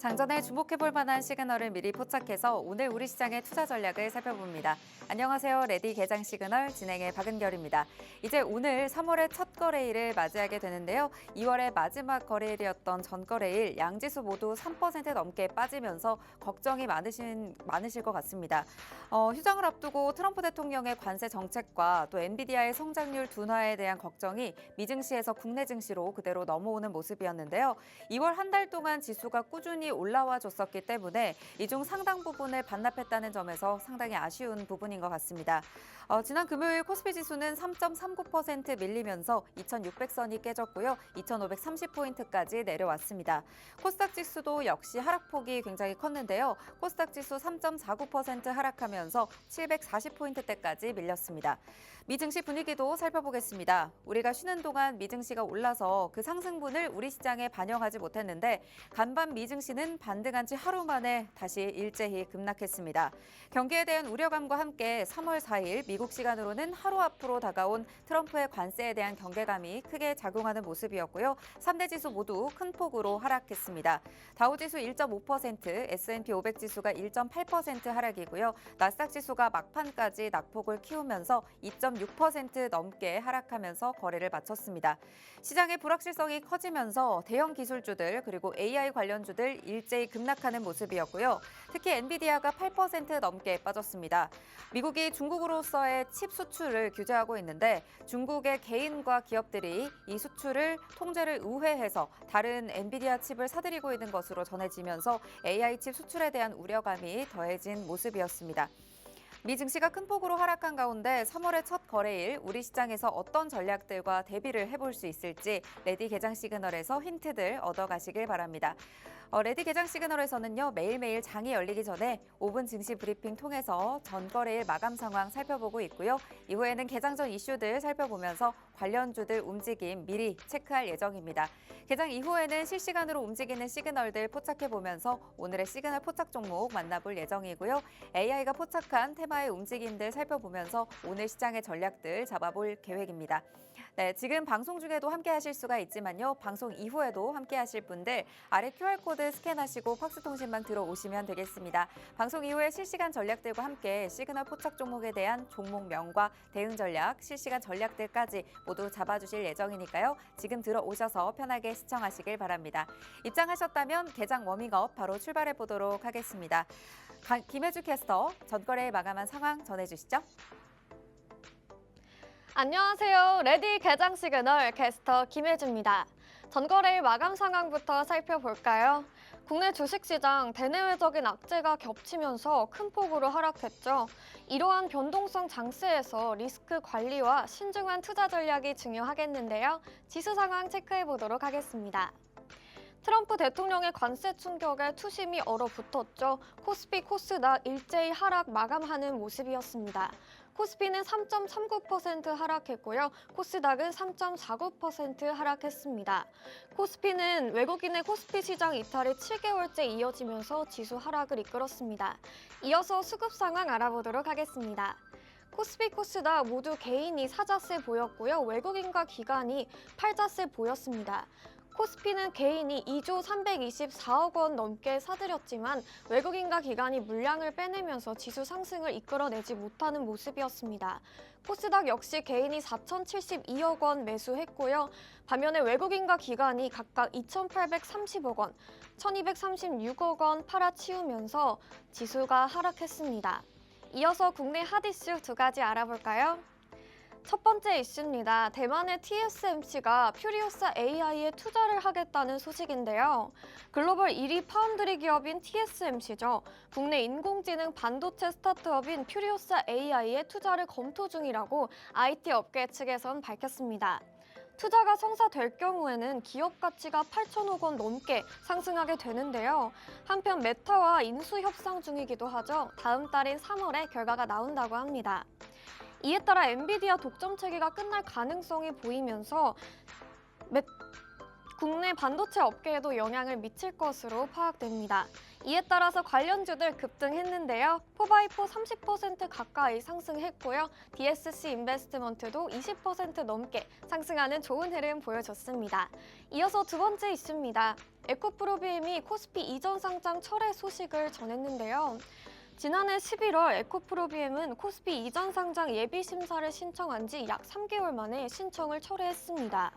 장전에 주목해볼 만한 시그널을 미리 포착해서 오늘 우리 시장의 투자 전략을 살펴봅니다. 안녕하세요. 레디 개장 시그널 진행의 박은결입니다. 이제 오늘 3월의 첫 거래일을 맞이하게 되는데요. 2월의 마지막 거래일이었던 전 거래일 양지수 모두 3% 넘게 빠지면서 걱정이 많으실 것 같습니다. 휴장을 앞두고 트럼프 대통령의 관세 정책과 또 엔비디아의 성장률 둔화에 대한 걱정이 미증시에서 국내 증시로 그대로 넘어오는 모습이었는데요. 2월 한 달 동안 지수가 꾸준히 올라와 줬었기 때문에 이 중 상당 부분을 반납했다는 점에서 상당히 아쉬운 부분인 것 같습니다. 지난 금요일 코스피 지수는 3.39% 밀리면서 2,600선이 깨졌고요. 2,530포인트까지 내려왔습니다. 코스닥 지수도 역시 하락폭이 굉장히 컸는데요. 코스닥 지수 3.49% 하락하면서 740포인트대까지 밀렸습니다. 미증시 분위기도 살펴보겠습니다. 우리가 쉬는 동안 미증시가 올라서 그 상승분을 우리 시장에 반영하지 못했는데 간밤 미증시는 반등한 지 하루 만에 다시 일제히 급락했습니다. 경기에 대한 우려감과 함께 3월 4일 미국 시간으로는 하루 앞으로 다가온 트럼프의 관세에 대한 경계감이 크게 작용하는 모습이었고요. 3대 지수 모두 큰 폭으로 하락했습니다. 다우지수 1.5%, S&P 500 지수가 1.8% 하락이고요. 나스닥 지수가 막판까지 낙폭을 키우면서 2.6% 넘게 하락하면서 거래를 마쳤습니다. 시장의 불확실성이 커지면서 대형 기술주들 그리고 AI 관련주들 일제히 급락하는 모습이었고요. 특히 엔비디아가 8% 넘게 빠졌습니다. 미국이 중국으로서의 칩 수출을 규제하고 있는데 중국의 개인과 기업들이 이 수출을 통제를 우회해서 다른 엔비디아 칩을 사들이고 있는 것으로 전해지면서 AI 칩 수출에 대한 우려감이 더해진 모습이었습니다. 미 증시가 큰 폭으로 하락한 가운데 3월의 첫 거래일 우리 시장에서 어떤 전략들과 대비를 해볼 수 있을지 레디 개장 시그널에서 힌트들 얻어가시길 바랍니다. 레디 개장 시그널에서는요 매일매일 장이 열리기 전에 5분 증시 브리핑 통해서 전 거래일 마감 상황 살펴보고 있고요. 이후에는 개장 전 이슈들 살펴보면서 관련주들 움직임 미리 체크할 예정입니다. 개장 이후에는 실시간으로 움직이는 시그널들 포착해보면서 오늘의 시그널 포착 종목 만나볼 예정이고요. AI가 포착한 테마의 움직임들 살펴보면서 오늘 시장의 전략들 잡아볼 계획입니다. 네, 지금 방송 중에도 함께 하실 수가 있지만요. 방송 이후에도 함께 하실 분들 아래 QR코드 스캔하시고 팍스통신방 들어오시면 되겠습니다. 방송 이후에 실시간 전략들과 함께 시그널 포착 종목에 대한 종목명과 대응 전략, 실시간 전략들까지 모두 잡아주실 예정이니까요. 지금 들어오셔서 편하게 시청하시길 바랍니다. 입장하셨다면 개장 워밍업 바로 출발해 보도록 하겠습니다. 김혜주 캐스터, 전거래일 마감한 상황 전해주시죠. 안녕하세요. 레디 개장 시그널 캐스터 김혜주입니다. 전거래일 마감 상황부터 살펴볼까요? 국내 주식시장 대내외적인 악재가 겹치면서 큰 폭으로 하락했죠. 이러한 변동성 장세에서 리스크 관리와 신중한 투자 전략이 중요하겠는데요. 지수 상황 체크해 보도록 하겠습니다. 트럼프 대통령의 관세 충격에 투심이 얼어붙었죠. 코스피, 코스닥 일제히 하락 마감하는 모습이었습니다. 코스피는 3.39% 하락했고요. 코스닥은 3.49% 하락했습니다. 코스피는 외국인의 코스피 시장 이탈이 7개월째 이어지면서 지수 하락을 이끌었습니다. 이어서 수급 상황 알아보도록 하겠습니다. 코스피, 코스닥 모두 개인이 사자세 보였고요. 외국인과 기관이 팔자세 보였습니다. 코스피는 개인이 2조 324억 원 넘게 사들였지만 외국인과 기관이 물량을 빼내면서 지수 상승을 이끌어내지 못하는 모습이었습니다. 코스닥 역시 개인이 4,072억 원 매수했고요. 반면에 외국인과 기관이 각각 2,830억 원, 1,236억 원 팔아치우면서 지수가 하락했습니다. 이어서 국내 핫 이슈 두 가지 알아볼까요? 첫 번째 이슈입니다. 대만의 TSMC가 퓨리오사 AI에 투자를 하겠다는 소식인데요. 글로벌 1위 파운드리 기업인 TSMC죠. 국내 인공지능 반도체 스타트업인 퓨리오사 AI에 투자를 검토 중이라고 IT 업계 측에선 밝혔습니다. 투자가 성사될 경우에는 기업 가치가 8천억 원 넘게 상승하게 되는데요. 한편 메타와 인수 협상 중이기도 하죠. 다음 달인 3월에 결과가 나온다고 합니다. 이에 따라 엔비디아 독점 체계가 끝날 가능성이 보이면서 국내 반도체 업계에도 영향을 미칠 것으로 파악됩니다. 이에 따라서 관련주들 급등했는데요. 4x4 30% 가까이 상승했고요. DSC 인베스트먼트도 20% 넘게 상승하는 좋은 흐름 보여줬습니다. 이어서 두 번째 이슈입니다. 에코프로비엠이 코스피 이전 상장 철회 소식을 전했는데요. 지난해 11월 에코프로비엠은 코스피 이전 상장 예비 심사를 신청한 지 약 3개월 만에 신청을 철회했습니다.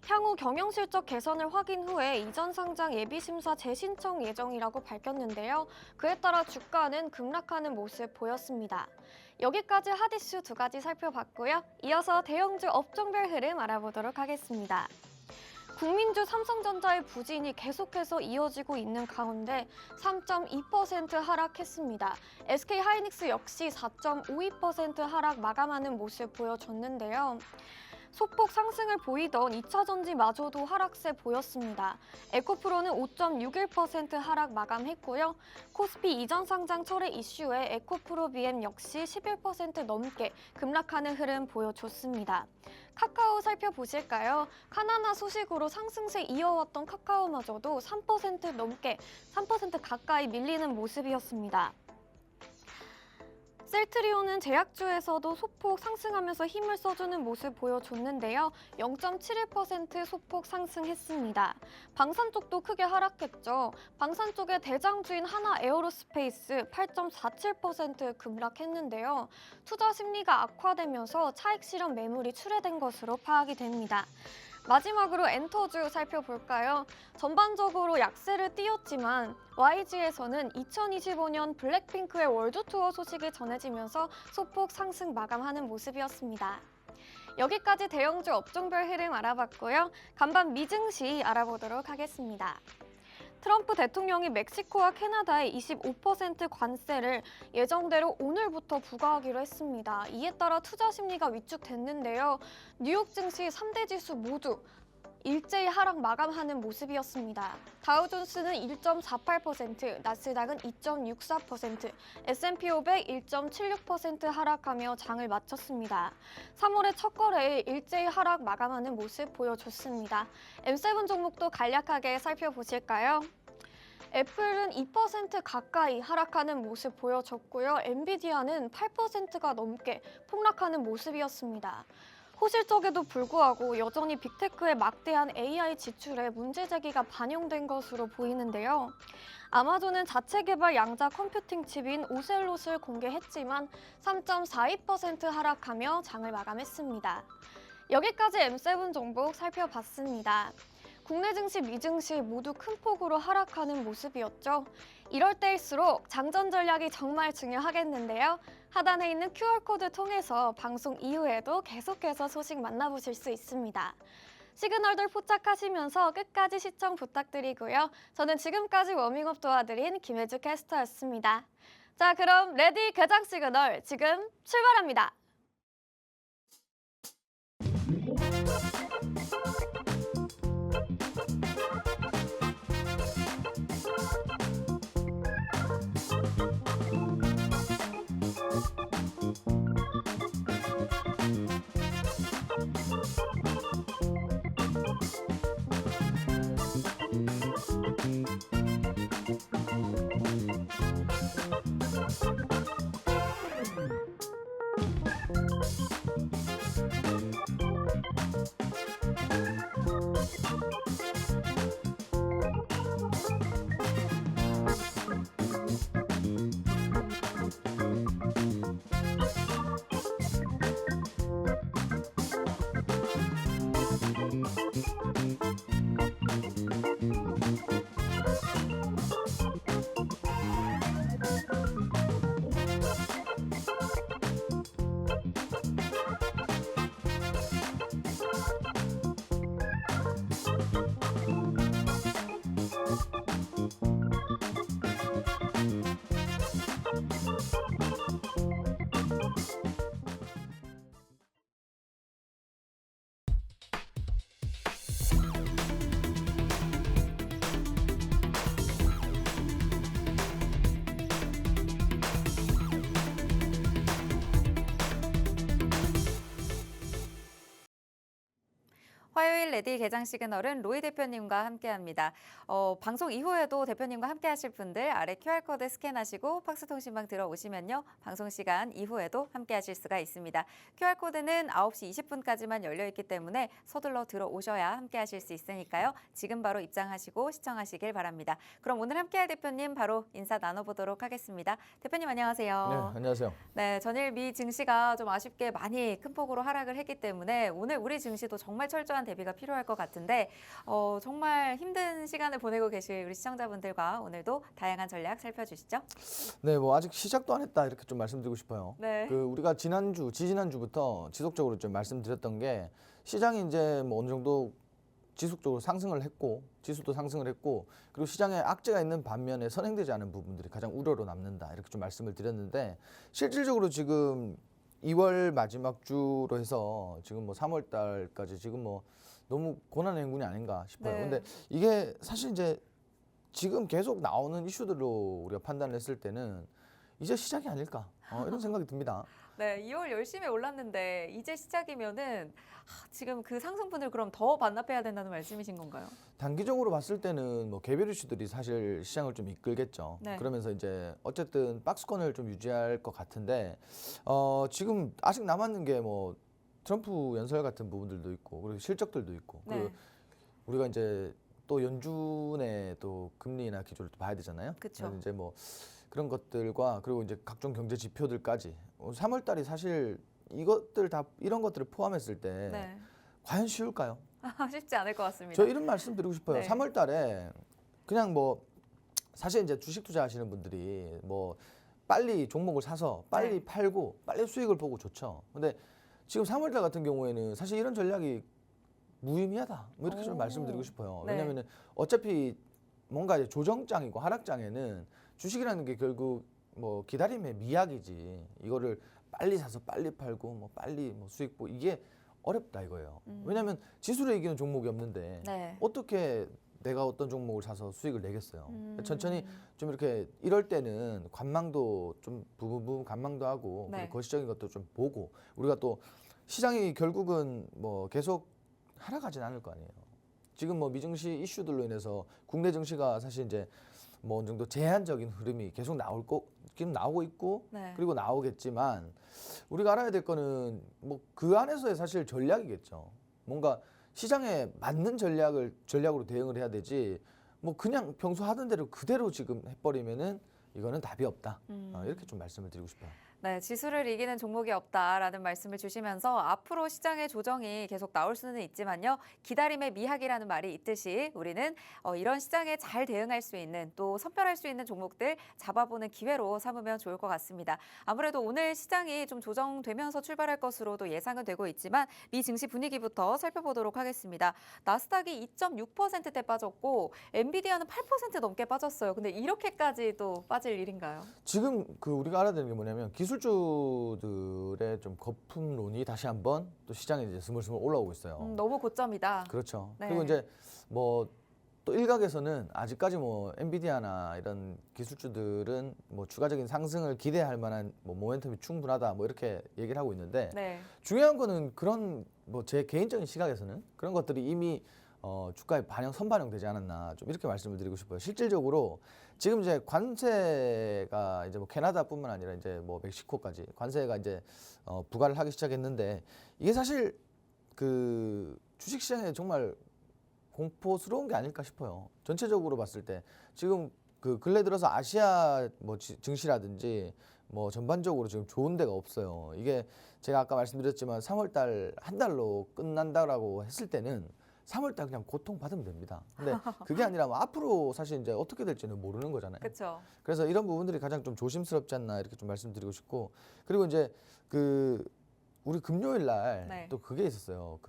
향후 경영실적 개선을 확인 후에 이전 상장 예비 심사 재신청 예정이라고 밝혔는데요. 그에 따라 주가는 급락하는 모습 보였습니다. 여기까지 핫이슈 두 가지 살펴봤고요. 이어서 대형주 업종별 흐름 알아보도록 하겠습니다. 국민주 삼성전자의 부진이 계속해서 이어지고 있는 가운데 3.2% 하락했습니다. SK하이닉스 역시 4.52% 하락 마감하는 모습 보여줬는데요. 소폭 상승을 보이던 2차전지마저도 하락세 보였습니다. 에코프로는 5.61% 하락 마감했고요. 코스피 이전 상장 철회 이슈에 에코프로비엠 역시 11% 넘게 급락하는 흐름 보여줬습니다. 카카오 살펴보실까요? 카나나 소식으로 상승세 이어왔던 카카오마저도 3% 가까이 밀리는 모습이었습니다. 셀트리온은 제약주에서도 소폭 상승하면서 힘을 써주는 모습 보여줬는데요. 0.71% 소폭 상승했습니다. 방산 쪽도 크게 하락했죠. 방산 쪽의 대장주인 하나 에어로스페이스 8.47% 급락했는데요. 투자 심리가 악화되면서 차익 실현 매물이 출회된 것으로 파악이 됩니다. 마지막으로 엔터주 살펴볼까요? 전반적으로 약세를 띄웠지만 YG에서는 2025년 블랙핑크의 월드 투어 소식이 전해지면서 소폭 상승 마감하는 모습이었습니다. 여기까지 대형주 업종별 흐름 알아봤고요. 간밤 미증시 알아보도록 하겠습니다. 트럼프 대통령이 멕시코와 캐나다에 25% 관세를 예정대로 오늘부터 부과하기로 했습니다. 이에 따라 투자 심리가 위축됐는데요. 뉴욕 증시 3대 지수 모두 일제히 하락 마감하는 모습이었습니다. 다우존스는 1.48%, 나스닥은 2.64%, S&P 500 1.76% 하락하며 장을 마쳤습니다. 3월의 첫 거래일 일제히 하락 마감하는 모습 보여줬습니다. M7 종목도 간략하게 살펴보실까요? 애플은 2% 가까이 하락하는 모습 보여줬고요. 엔비디아는 8%가 넘게 폭락하는 모습이었습니다. 호실적에도 불구하고 여전히 빅테크의 막대한 AI 지출에 문제 제기가 반영된 것으로 보이는데요. 아마존은 자체 개발 양자 컴퓨팅 칩인 오셀롯을 공개했지만 3.42% 하락하며 장을 마감했습니다. 여기까지 M7 종목 살펴봤습니다. 국내 증시, 미증시 모두 큰 폭으로 하락하는 모습이었죠. 이럴 때일수록 장전 전략이 정말 중요하겠는데요. 하단에 있는 QR코드 통해서 방송 이후에도 계속해서 소식 만나보실 수 있습니다. 시그널들 포착하시면서 끝까지 시청 부탁드리고요. 저는 지금까지 워밍업 도와드린 김혜주 캐스터였습니다. 자, 그럼 레디 개장 시그널 지금 출발합니다. 오늘 레디 개장 시그널은 로이 대표님과 함께합니다. 방송 이후에도 대표님과 함께하실 분들 아래 QR코드 스캔하시고 팍스통신방 들어오시면요. 방송 시간 이후에도 함께하실 수가 있습니다. QR코드는 9시 20분까지만 열려있기 때문에 서둘러 들어오셔야 함께하실 수 있으니까요. 지금 바로 입장하시고 시청하시길 바랍니다. 그럼 오늘 함께할 대표님 바로 인사 나눠보도록 하겠습니다. 대표님 안녕하세요. 네, 안녕하세요. 네, 전일 미 증시가 좀 아쉽게 많이 큰 폭으로 하락을 했기 때문에 오늘 우리 증시도 정말 철저한 대비가 필요할 것 같은데 정말 힘든 시간을 보내고 계실 우리 시청자분들과 오늘도 다양한 전략 살펴주시죠. 네, 뭐 아직 시작도 안 했다 이렇게 좀 말씀드리고 싶어요. 네. 우리가 지지난주부터 지속적으로 좀 말씀드렸던 게 시장이 이제 뭐 어느 정도 지속적으로 상승을 했고 지수도 상승을 했고 그리고 시장에 악재가 있는 반면에 선행되지 않은 부분들이 가장 우려로 남는다 이렇게 좀 말씀을 드렸는데 실질적으로 지금 2월 마지막 주로 해서 지금 뭐 3월 달까지 지금 뭐 너무 고난의 행군이 아닌가 싶어요. 네. 근데 이게 사실 이제 지금 계속 나오는 이슈들로 우리가 판단을 했을 때는 이제 시작이 아닐까 이런 생각이 듭니다. 네, 2월 열심히 올랐는데 이제 시작이면은 지금 그 상승분들 그럼 더 반납해야 된다는 말씀이신 건가요? 단기적으로 봤을 때는 뭐 개별 이슈들이 사실 시장을 좀 이끌겠죠. 네. 그러면서 이제 어쨌든 박스권을 좀 유지할 것 같은데 지금 아직 남았는 게 뭐 트럼프 연설 같은 부분들도 있고 그리고 실적들도 있고 네. 그리고 우리가 이제 또 연준의 또 금리나 기조를 또 봐야 되잖아요. 그쵸. 그래서 이제 뭐 그런 것들과 그리고 이제 각종 경제 지표들까지 3월 달이 사실 이것들 다 이런 것들을 포함했을 때 네. 과연 쉬울까요? 쉽지 않을 것 같습니다. 저 이런 말씀 드리고 싶어요. 네. 3월 달에 그냥 뭐 사실 이제 주식 투자하시는 분들이 뭐 빨리 종목을 사서 빨리 네. 팔고 빨리 수익을 보고 좋죠. 근데 지금 3월 달 같은 경우에는 사실 이런 전략이 무의미하다. 뭐 이렇게 좀 오. 말씀드리고 싶어요. 네. 왜냐면은 어차피 뭔가 이제 조정장이고 하락장에는 주식이라는 게 결국 뭐 기다림의 미학이지. 이거를 빨리 사서 빨리 팔고 뭐 빨리 뭐 수익 보 이게 어렵다 이거예요. 왜냐하면 지수를 이기는 종목이 없는데 네. 어떻게 내가 어떤 종목을 사서 수익을 내겠어요. 음. 천천히 좀 이렇게 이럴 때는 관망도 좀 부분 관망도 하고 네. 그리고 거시적인 것도 좀 보고 우리가 또 시장이 결국은 뭐 계속 하락하진 않을 거 아니에요. 지금 뭐 미증시 이슈들로 인해서 국내 증시가 사실 이제 뭐 어느 정도 제한적인 흐름이 계속 지금 나오고 있고 네. 그리고 나오겠지만 우리가 알아야 될 거는 뭐 그 안에서의 사실 전략이겠죠. 뭔가 시장에 맞는 전략으로 대응을 해야 되지 뭐 그냥 평소 하던 대로 그대로 지금 해버리면은 이거는 답이 없다. 이렇게 좀 말씀을 드리고 싶어요. 네, 지수를 이기는 종목이 없다라는 말씀을 주시면서 앞으로 시장의 조정이 계속 나올 수는 있지만요. 기다림의 미학이라는 말이 있듯이 우리는 이런 시장에 잘 대응할 수 있는 또 선별할 수 있는 종목들 잡아보는 기회로 삼으면 좋을 것 같습니다. 아무래도 오늘 시장이 좀 조정되면서 출발할 것으로도 예상은 되고 있지만 미 증시 분위기부터 살펴보도록 하겠습니다. 나스닥이 2.6%대 빠졌고 엔비디아는 8% 넘게 빠졌어요. 근데 이렇게까지 또 빠질 일인가요? 지금 우리가 알아야 되는 게 뭐냐면 기술주들의 좀 거품론이 다시 한번 또 시장에 이제 스물스물 올라오고 있어요. 너무 고점이다. 그렇죠. 네. 그리고 이제 뭐 또 일각에서는 아직까지 뭐 엔비디아나 이런 기술주들은 뭐 추가적인 상승을 기대할 만한 뭐 모멘텀이 충분하다 뭐 이렇게 얘기를 하고 있는데 네. 중요한 거는 그런 뭐 제 개인적인 시각에서는 그런 것들이 이미 주가에 선반영되지 않았나 좀 이렇게 말씀을 드리고 싶어요. 실질적으로 지금 이제 관세가 이제 뭐 캐나다뿐만 아니라 이제 뭐 멕시코까지 관세가 이제 부과를 하기 시작했는데 이게 사실 그 주식시장에 정말 공포스러운 게 아닐까 싶어요. 전체적으로 봤을 때 지금 근래 들어서 아시아 뭐 증시라든지 뭐 전반적으로 지금 좋은 데가 없어요. 이게 제가 아까 말씀드렸지만 3월 달 한 달로 끝난다라고 했을 때는 3월 달 그냥 고통 받으면 됩니다. 근데 그게 아니라 뭐 앞으로 사실 이제 어떻게 될지는 모르는 거잖아요. 그렇죠. 그래서 이런 부분들이 가장 좀 조심스럽지 않나 이렇게 좀 말씀드리고 싶고 그리고 이제 우리 금요일 날 네. 또 그게 있었어요.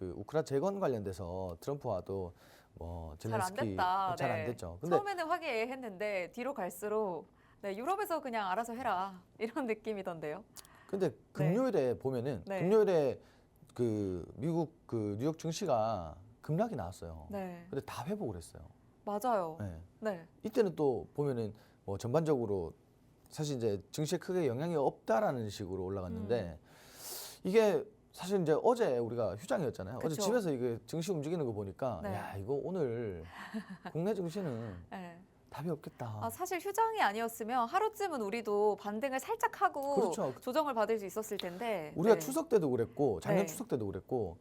우크라 재건 관련돼서 트럼프와도 뭐 잘 안 젤렌스키 됐다. 잘 안 네. 됐죠. 근데 처음에는 화기애애했는데 뒤로 갈수록 네, 유럽에서 그냥 알아서 해라 이런 느낌이던데요. 근데 금요일에 보면은 네. 금요일에 미국 뉴욕 증시가 급락이 나왔어요. 네, 근데 다 회복을 했어요. 맞아요. 네. 네, 이때는 또 보면은 뭐 전반적으로 사실 이제 증시에 크게 영향이 없다라는 식으로 올라갔는데 이게 사실 이제 어제 우리가 휴장이었잖아요. 어제 그쵸. 집에서 이게 증시 움직이는 거 보니까 네. 야 이거 오늘 국내 증시는 네. 답이 없겠다. 아, 사실 휴장이 아니었으면 하루쯤은 우리도 반등을 살짝 하고 그렇죠. 조정을 받을 수 있었을 텐데. 우리가 네. 추석 때도 그랬고 작년 네. 추석 때도 그랬고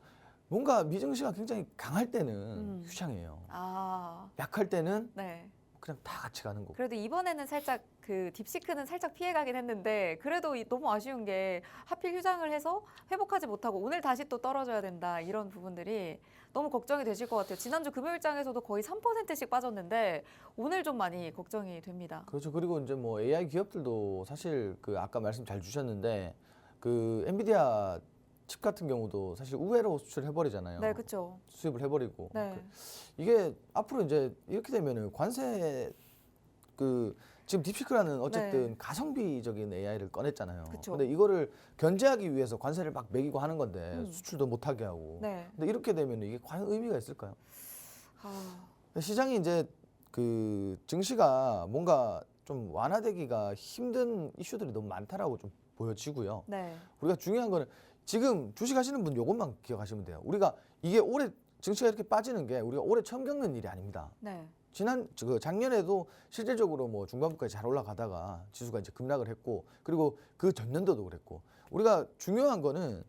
뭔가 미증시가 굉장히 강할 때는 휴장이에요. 아, 약할 때는 네. 그냥 다 같이 가는 거고. 그래도 이번에는 살짝 그 딥시크는 살짝 피해가긴 했는데 그래도 너무 아쉬운 게 하필 휴장을 해서 회복하지 못하고 오늘 다시 또 떨어져야 된다 이런 부분들이 너무 걱정이 되실 것 같아요. 지난주 금요일장에서도 거의 3%씩 빠졌는데 오늘 좀 많이 걱정이 됩니다. 그렇죠. 그리고 이제 뭐 AI 기업들도 사실 그 아까 말씀 잘 주셨는데 그 엔비디아 칩 같은 경우도 사실 우회로 수출해 버리잖아요. 네, 그렇죠. 수입을 해버리고 네. 이게 앞으로 이제 이렇게 되면은 관세 그 지금 딥시크라는 어쨌든 네. 가성비적인 AI를 꺼냈잖아요. 그쵸. 근데 이거를 견제하기 위해서 관세를 막 매기고 하는 건데 음. 수출도 못하게 하고. 네. 근데 이렇게 되면 이게 과연 의미가 있을까요? 아, 시장이 이제 그 증시가 뭔가 좀 완화되기가 힘든 이슈들이 너무 많다라고 좀 보여지고요. 네. 우리가 중요한 거는 지금 주식 하시는 분 요것만 기억하시면 돼요. 우리가 이게 올해 증시가 이렇게 빠지는 게 우리가 올해 처음 겪는 일이 아닙니다. 네. 작년에도 실질적으로 뭐 중반부까지 잘 올라가다가 지수가 이제 급락을 했고 그리고 그 전년도도 그랬고 우리가 중요한 거는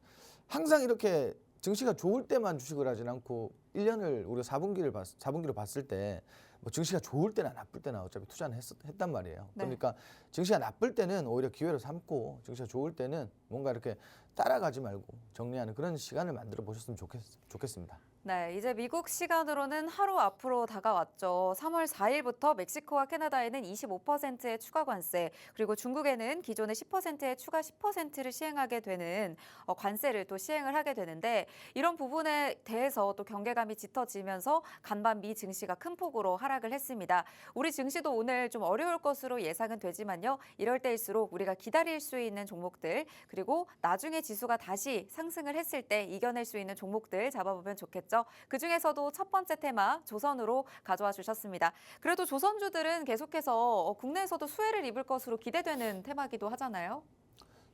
항상 이렇게 증시가 좋을 때만 주식을 하진 않고 1년을 우리가 4분기로 봤을 때 뭐 증시가 좋을 때나 나쁠 때나 어차피 투자는 했단 말이에요. 네. 그러니까 증시가 나쁠 때는 오히려 기회로 삼고 증시가 좋을 때는 뭔가 이렇게 따라가지 말고 정리하는 그런 시간을 만들어 보셨으면 좋겠습니다. 네, 이제 미국 시간으로는 하루 앞으로 다가왔죠. 3월 4일부터 멕시코와 캐나다에는 25%의 추가 관세, 그리고 중국에는 기존의 10%의 추가 10%를 시행하게 되는 관세를 또 시행을 하게 되는데 이런 부분에 대해서 또 경계감이 짙어지면서 간밤 미 증시가 큰 폭으로 하락을 했습니다. 우리 증시도 오늘 좀 어려울 것으로 예상은 되지만요. 이럴 때일수록 우리가 기다릴 수 있는 종목들, 그리고 나중에 지수가 다시 상승을 했을 때 이겨낼 수 있는 종목들 잡아보면 좋겠죠. 그 중에서도 첫 번째 테마 조선으로 가져와 주셨습니다. 그래도 조선주들은 계속해서 국내에서도 수혜를 입을 것으로 기대되는 테마기도 하잖아요.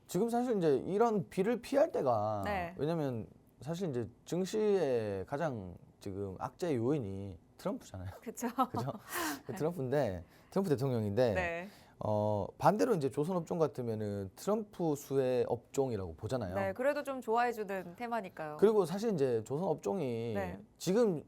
지금 사실 이제 이런 비를 피할 때가 네. 왜냐면 사실 이제 증시의 가장 지금 악재 요인이 트럼프잖아요. 그렇죠. 그죠? 트럼프 대통령인데 네. 반대로 이제 조선 업종 같으면은 트럼프 수혜 업종이라고 보잖아요. 네. 그래도 좀 좋아해주는 테마니까요. 그리고 사실 이제 조선 업종이 네. 지금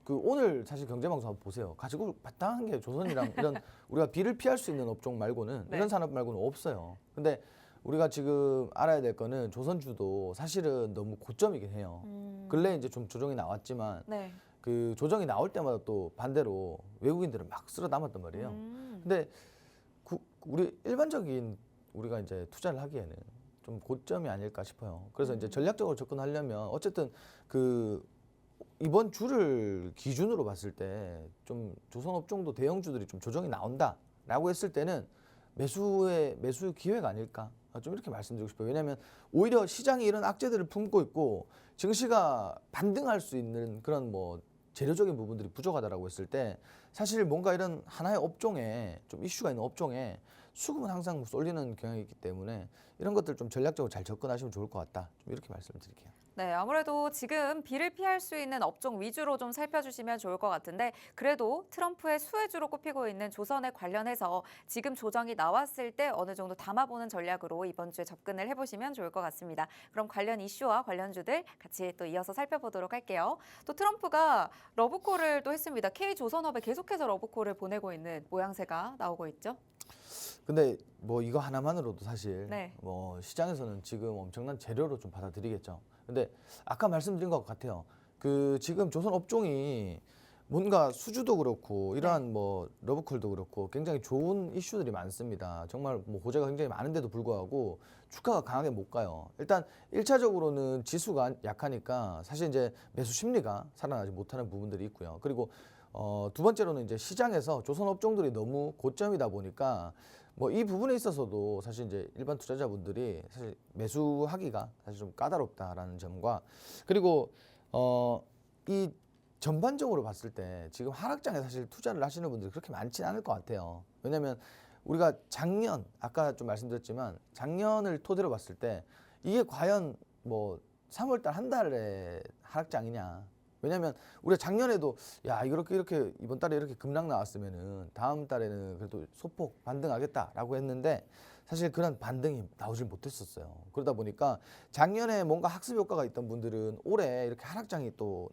그 오늘 사실 경제방송 한번 보세요. 가지고 바탕한 게 조선이랑 이런 우리가 비를 피할 수 있는 업종 말고는 네. 이런 산업 말고는 없어요. 근데 우리가 지금 알아야 될 거는 조선주도 사실은 너무 고점이긴 해요. 근래 이제 좀 조정이 나왔지만 네. 그 조정이 나올 때마다 또 반대로 외국인들은 막 쓸어 담았단 말이에요. 근데 우리 일반적인 우리가 이제 투자를 하기에는 좀 고점이 아닐까 싶어요. 그래서 이제 전략적으로 접근하려면 어쨌든 그 이번 주를 기준으로 봤을 때 좀 조선 업종도 대형주들이 좀 조정이 나온다라고 했을 때는 매수 기회가 아닐까 좀 이렇게 말씀드리고 싶어요. 왜냐하면 오히려 시장이 이런 악재들을 품고 있고 증시가 반등할 수 있는 그런 뭐 재료적인 부분들이 부족하다라고 했을 때 사실 뭔가 이런 하나의 업종에 좀 이슈가 있는 업종에 수급은 항상 쏠리는 경향이 있기 때문에 이런 것들 좀 전략적으로 잘 접근하시면 좋을 것 같다. 좀 이렇게 말씀드릴게요. 네, 아무래도 지금 비를 피할 수 있는 업종 위주로 좀 살펴주시면 좋을 것 같은데 그래도 트럼프의 수혜주로 꼽히고 있는 조선에 관련해서 지금 조정이 나왔을 때 어느 정도 담아보는 전략으로 이번 주에 접근을 해보시면 좋을 것 같습니다. 그럼 관련 이슈와 관련주들 같이 또 이어서 살펴보도록 할게요. 또 트럼프가 러브콜을 또 했습니다. K조선업에 계속해서 러브콜을 보내고 있는 모양새가 나오고 있죠. 근데 뭐 이거 하나만으로도 사실 네. 뭐 시장에서는 지금 엄청난 재료로 좀 받아들이겠죠. 근데 아까 말씀드린 것 같아요. 그 지금 조선 업종이 뭔가 수주도 그렇고 이러한 뭐 러브콜도 그렇고 굉장히 좋은 이슈들이 많습니다. 정말 뭐 호재가 굉장히 많은데도 불구하고 주가가 강하게 못 가요. 일단 1차적으로는 지수가 약하니까 사실 이제 매수 심리가 살아나지 못하는 부분들이 있고요. 그리고 두 번째로는 이제 시장에서 조선 업종들이 너무 고점이다 보니까 뭐 이 부분에 있어서도 사실 이제 일반 투자자분들이 사실 매수하기가 사실 좀 까다롭다라는 점과 그리고 이 전반적으로 봤을 때 지금 하락장에 사실 투자를 하시는 분들이 그렇게 많지는 않을 것 같아요. 왜냐하면 우리가 작년 아까 좀 말씀드렸지만 작년을 토대로 봤을 때 이게 과연 뭐 3월달 한 달에 하락장이냐. 왜냐하면 우리가 작년에도 야 이렇게 이번 달에 이렇게 급락 나왔으면은 다음 달에는 그래도 소폭 반등하겠다라고 했는데 사실 그런 반등이 나오질 못했었어요. 그러다 보니까 작년에 뭔가 학습 효과가 있던 분들은 올해 이렇게 하락장이 또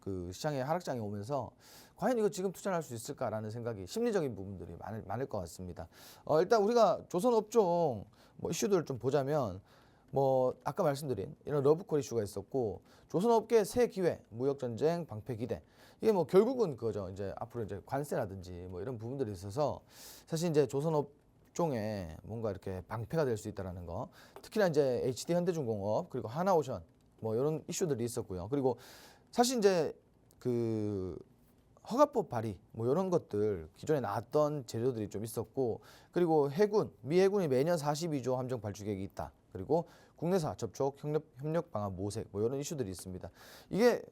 그 시장에 하락장이 오면서 과연 이거 지금 투자를 할 수 있을까라는 생각이 심리적인 부분들이 많을 것 같습니다. 일단 우리가 조선업종 뭐 이슈들을 좀 보자면 뭐 아까 말씀드린 이런 러브콜 이슈가 있었고 조선업계 새 기회, 무역전쟁, 방패 기대 이게 뭐 결국은 그거죠. 이제 앞으로 이제 관세라든지 뭐 이런 부분들이 있어서 사실 이제 조선업종에 뭔가 이렇게 방패가 될 수 있다라는 거. 특히나 이제 HD 현대중공업 그리고 하나오션 뭐 이런 이슈들이 있었고요. 그리고 사실 이제 그 허가법 발의 뭐 이런 것들 기존에 나왔던 재료들이 좀 있었고 그리고 미 해군이 매년 42조 함정 발주 계획이 있다. 그리고 국내사 접촉 협력 방안 모색 뭐 이런 이슈들이 있습니다. 이게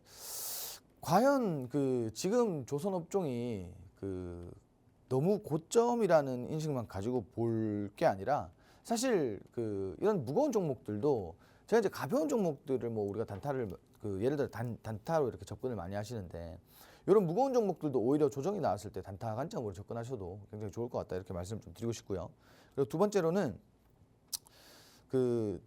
과연 그 지금 조선 업종이 그 너무 고점이라는 인식만 가지고 볼 게 아니라 사실 그 이런 무거운 종목들도 제가 이제 가벼운 종목들을 뭐 우리가 단타를 그 예를 들어 단타로 이렇게 접근을 많이 하시는데 이런 무거운 종목들도 오히려 조정이 나왔을 때 단타 관점으로 접근하셔도 굉장히 좋을 것 같다 이렇게 말씀을 좀 드리고 싶고요. 그리고 두 번째로는 그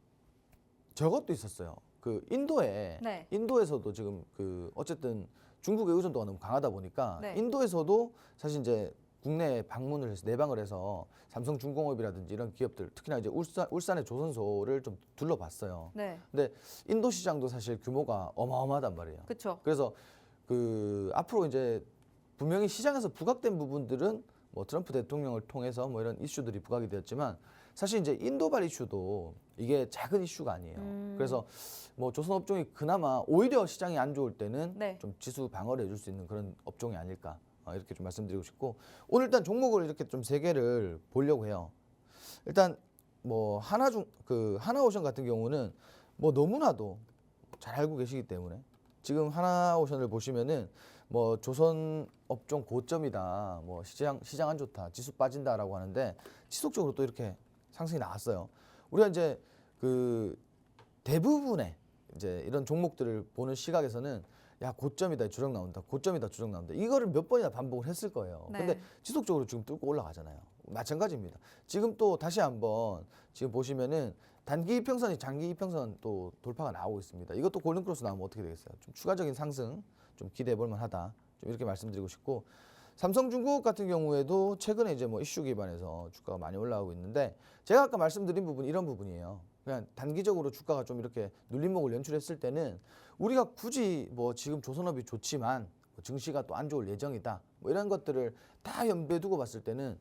저것도 있었어요. 그 네. 인도에서도 지금 그 어쨌든 중국의 의존도가 너무 강하다 보니까 네. 인도에서도 사실 이제 국내에 방문을 해서 내방을 해서 삼성중공업이라든지 이런 기업들 특히나 이제 울산의 조선소를 좀 둘러봤어요. 네. 근데 인도 시장도 사실 규모가 어마어마하단 말이에요. 그렇죠. 그래서 그 앞으로 이제 분명히 시장에서 부각된 부분들은 뭐 트럼프 대통령을 통해서 뭐 이런 이슈들이 부각이 되었지만 사실 이제 인도발 이슈도 이게 작은 이슈가 아니에요. 그래서 뭐 조선업종이 그나마 오히려 시장이 안 좋을 때는 네. 좀 지수 방어를 해줄 수 있는 그런 업종이 아닐까 이렇게 좀 말씀드리고 싶고 오늘 일단 종목을 이렇게 좀 세 개를 보려고 해요. 일단 뭐 하나오션 같은 경우는 뭐 너무나도 잘 알고 계시기 때문에 지금 하나오션을 보시면은 뭐 조선 업종 고점이다, 뭐 시장 안 좋다, 지수 빠진다라고 하는데 지속적으로 또 이렇게 상승이 나왔어요. 우리가 이제 그 대부분의 이제 이런 종목들을 보는 시각에서는 야 고점이다 주력 나온다, 고점이다 주력 나온다 이거를 몇 번이나 반복을 했을 거예요. 네. 근데 지속적으로 지금 뚫고 올라가잖아요. 마찬가지입니다. 지금 또 다시 한번 지금 보시면은 단기 이평선이 장기 이평선 또 돌파가 나오고 있습니다. 이것도 골든 크로스 나오면 어떻게 되겠어요? 좀 추가적인 상승 좀 기대해 볼 만하다. 좀 이렇게 말씀드리고 싶고 삼성중공업 같은 경우에도 최근에 이제 뭐 이슈 기반에서 주가가 많이 올라가고 있는데 제가 아까 말씀드린 부분 이런 부분이에요. 그냥 단기적으로 주가가 좀 이렇게 눌림목을 연출했을 때는 우리가 굳이 뭐 지금 조선업이 좋지만 뭐 증시가 또 안 좋을 예정이다. 뭐 이런 것들을 다 염두에 두고 봤을 때는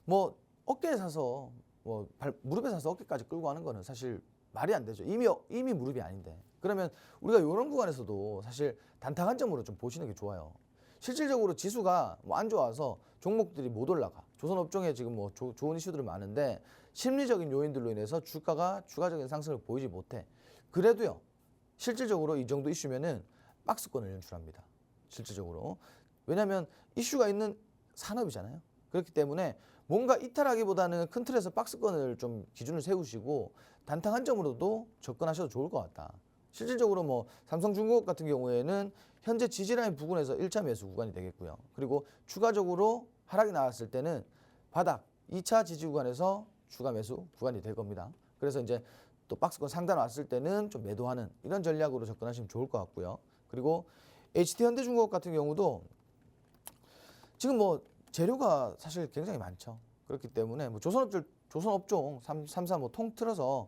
뭐 어깨에 사서 뭐 무릎에 사서 어깨까지 끌고 하는 거는 사실 말이 안 되죠. 이미 무릎이 아닌데. 그러면 우리가 이런 구간에서도 사실 단타 관점으로 좀 보시는 게 좋아요. 실질적으로 지수가 뭐 안 좋아서 종목들이 못 올라가. 조선업종에 지금 뭐 좋은 이슈들은 많은데 심리적인 요인들로 인해서 주가가 추가적인 상승을 보이지 못해. 그래도요. 실질적으로 이 정도 이슈면은 박스권을 연출합니다. 실질적으로. 왜냐하면 이슈가 있는 산업이잖아요. 그렇기 때문에 뭔가 이탈하기보다는 큰 틀에서 박스권을 좀 기준을 세우시고 단타 관점으로도 접근하셔도 좋을 것 같다. 실질적으로 뭐 삼성중공업 같은 경우에는 현재 지지라인 부근에서 1차 매수 구간이 되겠고요. 그리고 추가적으로 하락이 나왔을 때는 바닥 2차 지지 구간에서 추가 매수 구간이 될 겁니다. 그래서 이제 또 박스권 상단 왔을 때는 좀 매도하는 이런 전략으로 접근하시면 좋을 것 같고요. 그리고 HD 현대중공업 같은 경우도 지금 뭐 재료가 사실 굉장히 많죠. 그렇기 때문에 뭐 조선업종 3사 뭐 통틀어서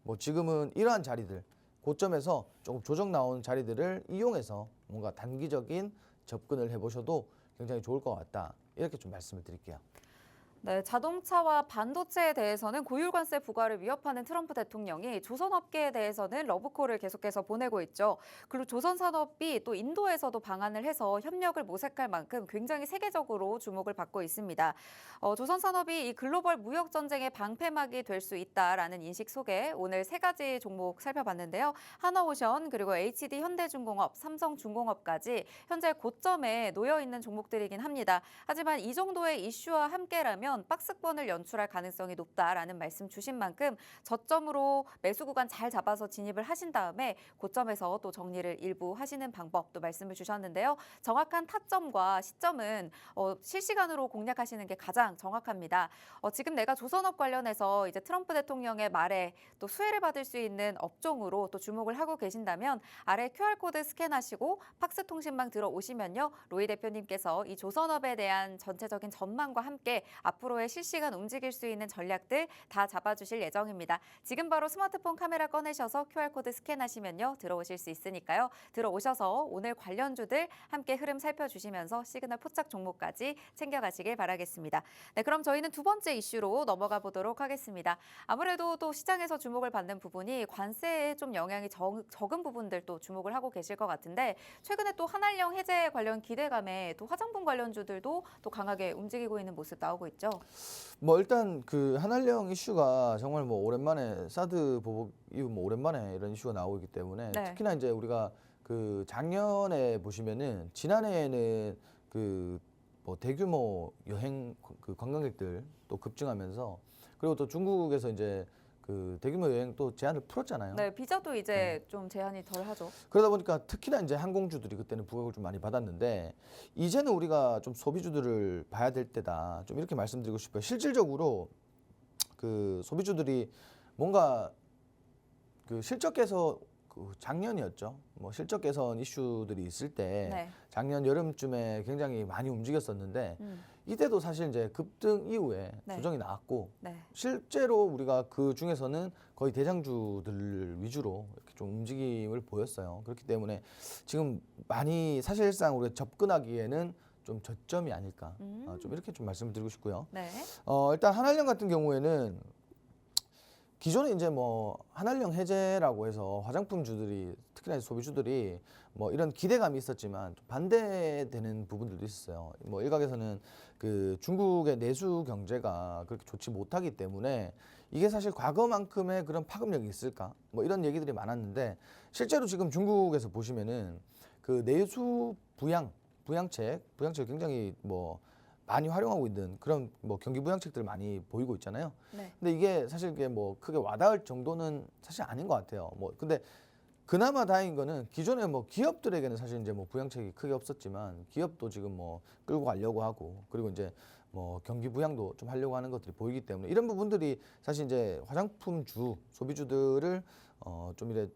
뭐 지금은 이러한 자리들 고점에서 조금 조정 나온 자리들을 이용해서 뭔가 단기적인 접근을 해보셔도 굉장히 좋을 것 같다. 이렇게 좀 말씀을 드릴게요. 네, 자동차와 반도체에 대해서는 고율관세 부과를 위협하는 트럼프 대통령이 조선업계에 대해서는 러브콜을 계속해서 보내고 있죠. 그리고 조선산업이 또 인도에서도 방한을 해서 협력을 모색할 만큼 굉장히 세계적으로 주목을 받고 있습니다. 조선산업이 이 글로벌 무역 전쟁의 방패막이 될 수 있다라는 인식 속에 오늘 세 가지 종목 살펴봤는데요. 하나오션 그리고 HD 현대중공업, 삼성중공업까지 현재 고점에 놓여 있는 종목들이긴 합니다. 하지만 이 정도의 이슈와 함께라면 된다면 박스권을 연출할 가능성이 높다라는 말씀 주신 만큼 저점으로 매수 구간 잘 잡아서 진입을 하신 다음에 고점에서 또 정리를 일부 하시는 방법도 말씀을 주셨는데요. 정확한 타점과 시점은 실시간으로 공략하시는 게 가장 정확합니다. 지금 내가 조선업 관련해서 이제 트럼프 대통령의 말에 또 수혜를 받을 수 있는 업종으로 또 주목을 하고 계신다면 아래 QR코드 스캔하시고 팍스통신망 들어오시면요. 로이 대표님께서 이 조선업에 대한 전체적인 전망과 함께 앞으로의 실시간 움직일 수 있는 전략들 다 잡아주실 예정입니다. 지금 바로 스마트폰 카메라 꺼내셔서 QR코드 스캔하시면요. 들어오실 수 있으니까요. 들어오셔서 오늘 관련주들 함께 흐름 살펴주시면서 시그널 포착 종목까지 챙겨가시길 바라겠습니다. 네, 그럼 저희는 두 번째 이슈로 넘어가 보도록 하겠습니다. 아무래도 또 시장에서 주목을 받는 부분이 관세에 좀 영향이 적은 부분들 또 주목을 하고 계실 것 같은데 최근에 또 한한령 해제 관련 기대감에 또 화장품 관련주들도 또 강하게 움직이고 있는 모습 나오고 있죠. 뭐 일단 그 한한령 이슈가 정말 뭐 오랜만에 사드 보복 이후 뭐 오랜만에 이런 이슈가 나오기 때문에 네. 특히나 이제 우리가 그 작년에 보시면은 지난해에는 그 뭐 대규모 여행 그 관광객들 또 급증하면서 그리고 또 중국에서 이제 그 대규모 여행 또 제한을 풀었잖아요. 네, 비자도 이제 좀 제한이 덜 하죠. 그러다 보니까 특히나 이제 항공주들이 그때는 부각을 좀 많이 받았는데 이제는 우리가 좀 소비주들을 봐야 될 때다. 좀 이렇게 말씀드리고 싶어요. 실질적으로 그 소비주들이 뭔가 그 실적 개선 그 작년이었죠. 뭐 실적 개선 이슈들이 있을 때 네. 작년 여름쯤에 굉장히 많이 움직였었는데 이때도 사실 이제 급등 이후에 네. 조정이 나왔고 네. 실제로 우리가 그 중에서는 거의 대장주들 위주로 이렇게 좀 움직임을 보였어요. 그렇기 때문에 지금 많이 사실상 우리가 접근하기에는 좀 저점이 아닐까. 좀 이렇게 좀 말씀을 드리고 싶고요. 네. 일단 한한령 같은 경우에는 기존에 이제 뭐 한한령 해제라고 해서 화장품주들이 특히나 소비주들이 뭐 이런 기대감이 있었지만 좀 반대되는 부분들도 있었어요. 뭐 일각에서는 그 중국의 내수 경제가 그렇게 좋지 못하기 때문에 이게 사실 과거만큼의 그런 파급력이 있을까? 뭐 이런 얘기들이 많았는데 실제로 지금 중국에서 보시면은 그 내수 부양책 굉장히 뭐 많이 활용하고 있는 그런 뭐 경기 부양책들을 많이 보이고 있잖아요. 네. 근데 이게 사실 이게 뭐 크게 와닿을 정도는 사실 아닌 것 같아요. 뭐 근데 그나마 다행인 거는 기존에 뭐 기업들에게는 사실 이제 뭐 부양책이 크게 없었지만 기업도 지금 뭐 끌고 가려고 하고 그리고 이제 뭐 경기 부양도 좀 하려고 하는 것들이 보이기 때문에 이런 부분들이 사실 이제 화장품주 소비주들을 좀 이래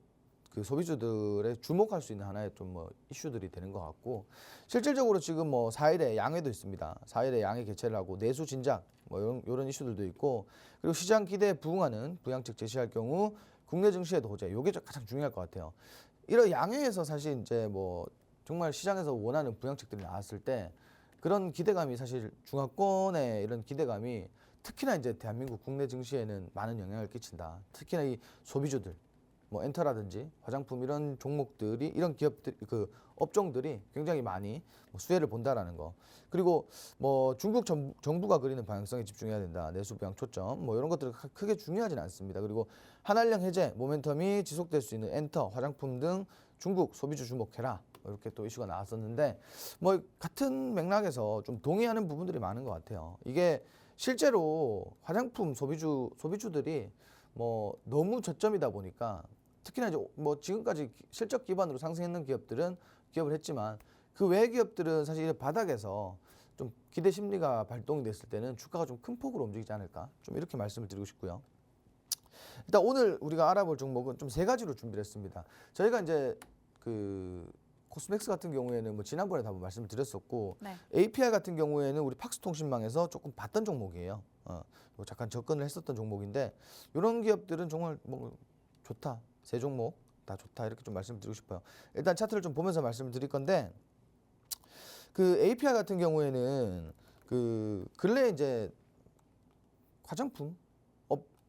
그 소비주들의 주목할 수 있는 하나의 좀 뭐 이슈들이 되는 것 같고 실질적으로 지금 뭐 4일에 양해도 있습니다. 4일에 양해 개최를 하고 내수 진작 뭐 이런 이슈들도 있고 그리고 시장 기대에 부응하는 부양책 제시할 경우 국내 증시의 호재 이게 가장 중요할 것 같아요. 이런 양해에서 사실 이제 뭐 정말 시장에서 원하는 부양책들이 나왔을 때 그런 기대감이 사실 중화권의 이런 기대감이 특히나 이제 대한민국 국내 증시에는 많은 영향을 끼친다. 특히나 이 소비주들 뭐 엔터라든지 화장품 이런 종목들이 이런 기업들 그 업종들이 굉장히 많이 뭐 수혜를 본다라는 거 그리고 뭐 중국 정부가 그리는 방향성에 집중해야 된다 내수 부양 초점 뭐 이런 것들은 크게 중요하지는 않습니다. 그리고 한한령 해제 모멘텀이 지속될 수 있는 엔터 화장품 등 중국 소비주 주목해라 이렇게 또 이슈가 나왔었는데 뭐 같은 맥락에서 좀 동의하는 부분들이 많은 것 같아요. 이게 실제로 화장품 소비주들이 뭐 너무 저점이다 보니까 특히나 이제 뭐 지금까지 실적 기반으로 상승했는 기업들은 기업을 했지만 그 외 기업들은 사실 바닥에서 좀 기대 심리가 발동이 됐을 때는 주가가 좀 큰 폭으로 움직이지 않을까 좀 이렇게 말씀을 드리고 싶고요. 일단 오늘 우리가 알아볼 종목은 좀 세 가지로 준비를 했습니다. 저희가 이제 그 코스맥스 같은 경우에는 뭐 지난번에 다 한번 말씀을 드렸었고 네. APR 같은 경우에는 우리 팍스통신망에서 조금 봤던 종목이에요. 잠깐 접근을 했었던 종목인데 이런 기업들은 정말 뭐 좋다. 세 종목 다 좋다 이렇게 좀 말씀드리고 싶어요. 일단 차트를 좀 보면서 말씀을 드릴 건데 그 APR 같은 경우에는 그 근래 이제 화장품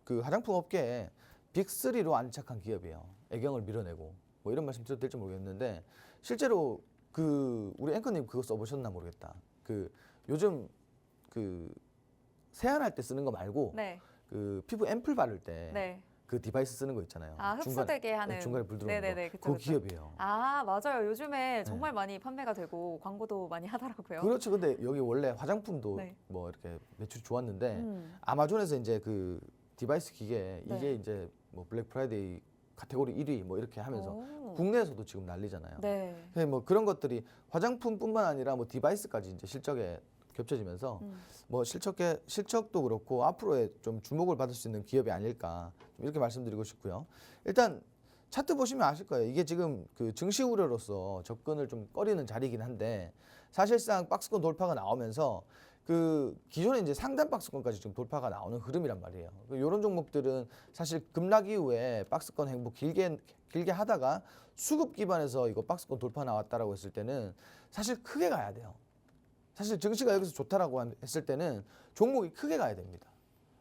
업계에 빅3로 안착한 기업이에요. 애경을 밀어내고 뭐 이런 말씀 드려도 될지 모르겠는데 실제로 그 우리 앵커님 그거 써보셨나 모르겠다. 그 요즘 그 세안할 때 쓰는 거 말고 네. 그 피부 앰플 바를 때 네. 그 디바이스 쓰는 거 있잖아요. 아, 흡수되게 하는. 중간에 불 들어오는 네네네, 거. 그쵸, 그 그쵸. 기업이에요. 아, 맞아요. 요즘에 네. 정말 많이 판매가 되고 광고도 많이 하더라고요. 그렇죠. 근데 여기 원래 화장품도 네. 뭐 이렇게 매출이 좋았는데 아마존에서 아마존에서 이제 그 디바이스 기계 이게 네. 이제 뭐 블랙 프라이데이 카테고리 1위 뭐 이렇게 하면서 오. 국내에서도 지금 난리잖아요. 네. 그래서 뭐 그런 것들이 화장품뿐만 아니라 뭐 디바이스까지 이제 실적에 겹쳐지면서 뭐 실적도 그렇고 앞으로의 좀 주목을 받을 수 있는 기업이 아닐까 좀 이렇게 말씀드리고 싶고요. 일단 차트 보시면 아실 거예요. 이게 지금 그 증시 우려로서 접근을 좀 꺼리는 자리이긴 한데 사실상 박스권 돌파가 나오면서 그 기존에 이제 상단 박스권까지 지금 돌파가 나오는 흐름이란 말이에요. 이런 종목들은 사실 급락 이후에 박스권 행보 길게 하다가 수급 기반에서 이거 박스권 돌파 나왔다라고 했을 때는 사실 크게 가야 돼요. 사실 증시가 여기서 좋다라고 했을 때는 종목이 크게 가야 됩니다.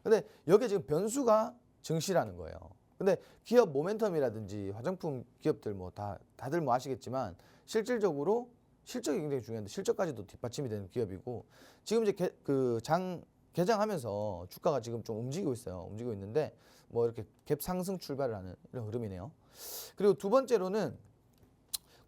근데 여기에 지금 변수가 증시라는 거예요. 근데 기업 모멘텀이라든지 화장품 기업들 뭐 다들 뭐 아시겠지만 실질적으로 실적이 굉장히 중요한데 실적까지도 뒷받침이 되는 기업이고 지금 이제 개장하면서 주가가 지금 좀 움직이고 있어요. 움직이고 있는데 뭐 이렇게 갭 상승 출발을 하는 이런 흐름이네요. 그리고 두 번째로는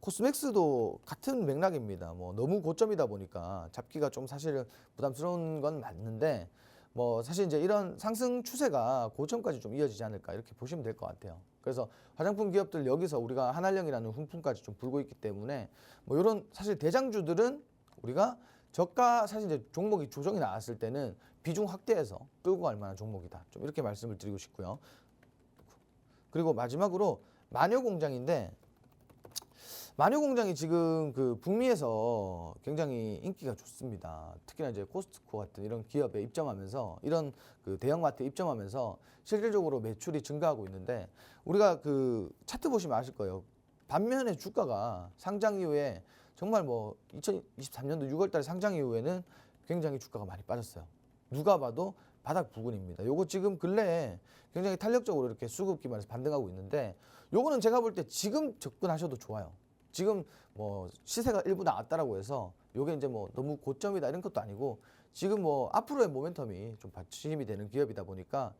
코스맥스도 같은 맥락입니다. 뭐 너무 고점이다 보니까 잡기가 좀 사실은 부담스러운 건 맞는데 뭐 사실 이제 이런 상승 추세가 고점까지 좀 이어지지 않을까 이렇게 보시면 될 것 같아요. 그래서 화장품 기업들 여기서 우리가 한알령이라는 훈풍까지 좀 불고 있기 때문에 뭐 이런 사실 대장주들은 우리가 저가 사실 이제 종목이 조정이 나왔을 때는 비중 확대해서 끌고 갈 만한 종목이다. 좀 이렇게 말씀을 드리고 싶고요. 그리고 마지막으로 마녀공장인데 마녀공장이 지금 그 북미에서 굉장히 인기가 좋습니다. 특히나 이제 코스트코 같은 이런 기업에 입점하면서 이런 그 대형마트에 입점하면서 실질적으로 매출이 증가하고 있는데 우리가 그 차트 보시면 아실 거예요. 반면에 주가가 상장 이후에 정말 뭐 2023년도 6월 달 상장 이후에는 굉장히 주가가 많이 빠졌어요. 누가 봐도 바닥 부근입니다. 요거 지금 근래에 굉장히 탄력적으로 이렇게 수급 기반에서 반등하고 있는데 요거는 제가 볼 때 지금 접근하셔도 좋아요. 지금 뭐 시세가 일부 나왔다라고 해서 요게 이제 뭐 너무 고점이다 이런 것도 아니고 지금 뭐 앞으로의 모멘텀이 좀 받침이 되는 기업이다 보니까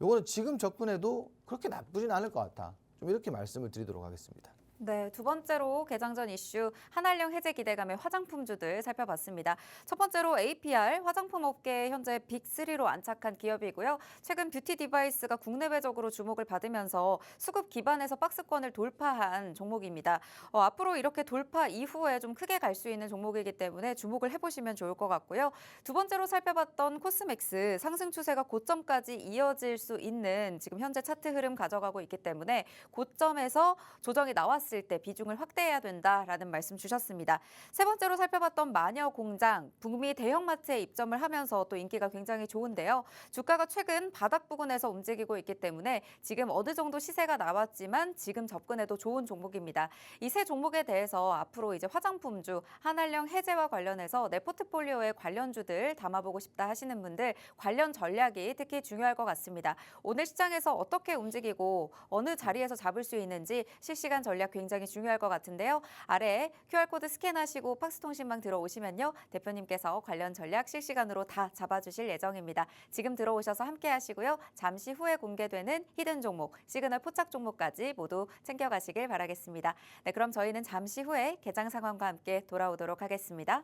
요거는 지금 접근해도 그렇게 나쁘진 않을 것 같아. 좀 이렇게 말씀을 드리도록 하겠습니다. 네, 두 번째로 개장 전 이슈 한알령 해제 기대감의 화장품주들 살펴봤습니다. 첫 번째로 APR, 화장품 업계에 현재 빅3로 안착한 기업이고요. 최근 뷰티 디바이스가 국내외적으로 주목을 받으면서 수급 기반에서 박스권을 돌파한 종목입니다. 앞으로 이렇게 돌파 이후에 좀 크게 갈 수 있는 종목이기 때문에 주목을 해보시면 좋을 것 같고요. 두 번째로 살펴봤던 코스맥스, 상승 추세가 고점까지 이어질 수 있는 지금 현재 차트 흐름 가져가고 있기 때문에 고점에서 조정이 나왔을 때 비중을 확대해야 된다라는 말씀 주셨습니다. 세 번째로 살펴봤던 마녀공장, 북미 대형마트에 입점을 하면서 또 인기가 굉장히 좋은데요. 주가가 최근 바닥 부근에서 움직이고 있기 때문에 지금 어느 정도 시세가 나왔지만 지금 접근해도 좋은 종목입니다. 이 세 종목에 대해서 앞으로 이제 화장품주, 한알령 해제와 관련해서 내 포트폴리오에 관련주들 담아보고 싶다 하시는 분들 관련 전략이 특히 중요할 것 같습니다. 오늘 시장에서 어떻게 움직이고 어느 자리에서 잡을 수 있는지 실시간 전략 굉장히 중요할 것 같은데요. 아래에 QR코드 스캔하시고 팍스통신망 들어오시면요. 대표님께서 관련 전략 실시간으로 다 잡아주실 예정입니다. 지금 들어오셔서 함께 하시고요. 잠시 후에 공개되는 히든 종목, 시그널 포착 종목까지 모두 챙겨가시길 바라겠습니다. 네, 그럼 저희는 잠시 후에 개장 상황과 함께 돌아오도록 하겠습니다.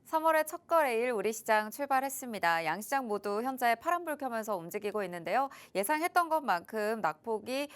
3월의 첫 거래일 우리 시장 출발했습니다. 양시장 모두 현재 파란불 켜면서 움직이고 있는데요. 예상했던 것만큼 낙폭이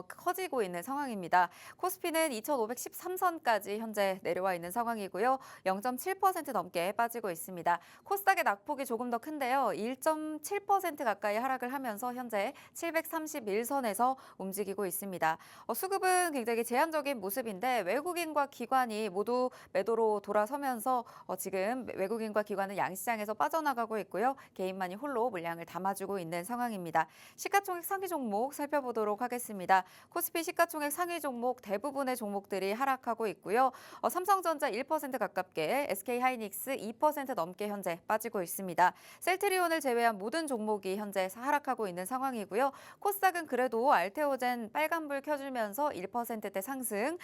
커지고 있는 상황입니다. 코스피는 2,513선까지 현재 내려와 있는 상황이고요. 0.7% 넘게 빠지고 있습니다. 코스닥의 낙폭이 조금 더 큰데요. 1.7% 가까이 하락을 하면서 현재 731선에서 움직이고 있습니다. 수급은 굉장히 제한적인 모습인데 외국인과 기관이 모두 매도로 돌아서면서 지금 외국인과 기관은 양시장에서 빠져나가고 있고요. 개인만이 홀로 물량을 담아주고 있는 상황입니다. 시가총액 상위 종목 살펴보도록 하겠습니다. 코스피 시가총액 상위 종목 대부분의 종목들이 하락하고 있고요. 삼성전자 1% 가깝게, SK하이닉스 2% 넘게 현재 빠지고 있습니다. 셀트리온을 제외한 모든 종목이 현재 하락하고 있는 상황이고요. 코스닥은 그래도 알테오젠 빨간불 켜주면서 1%대 상승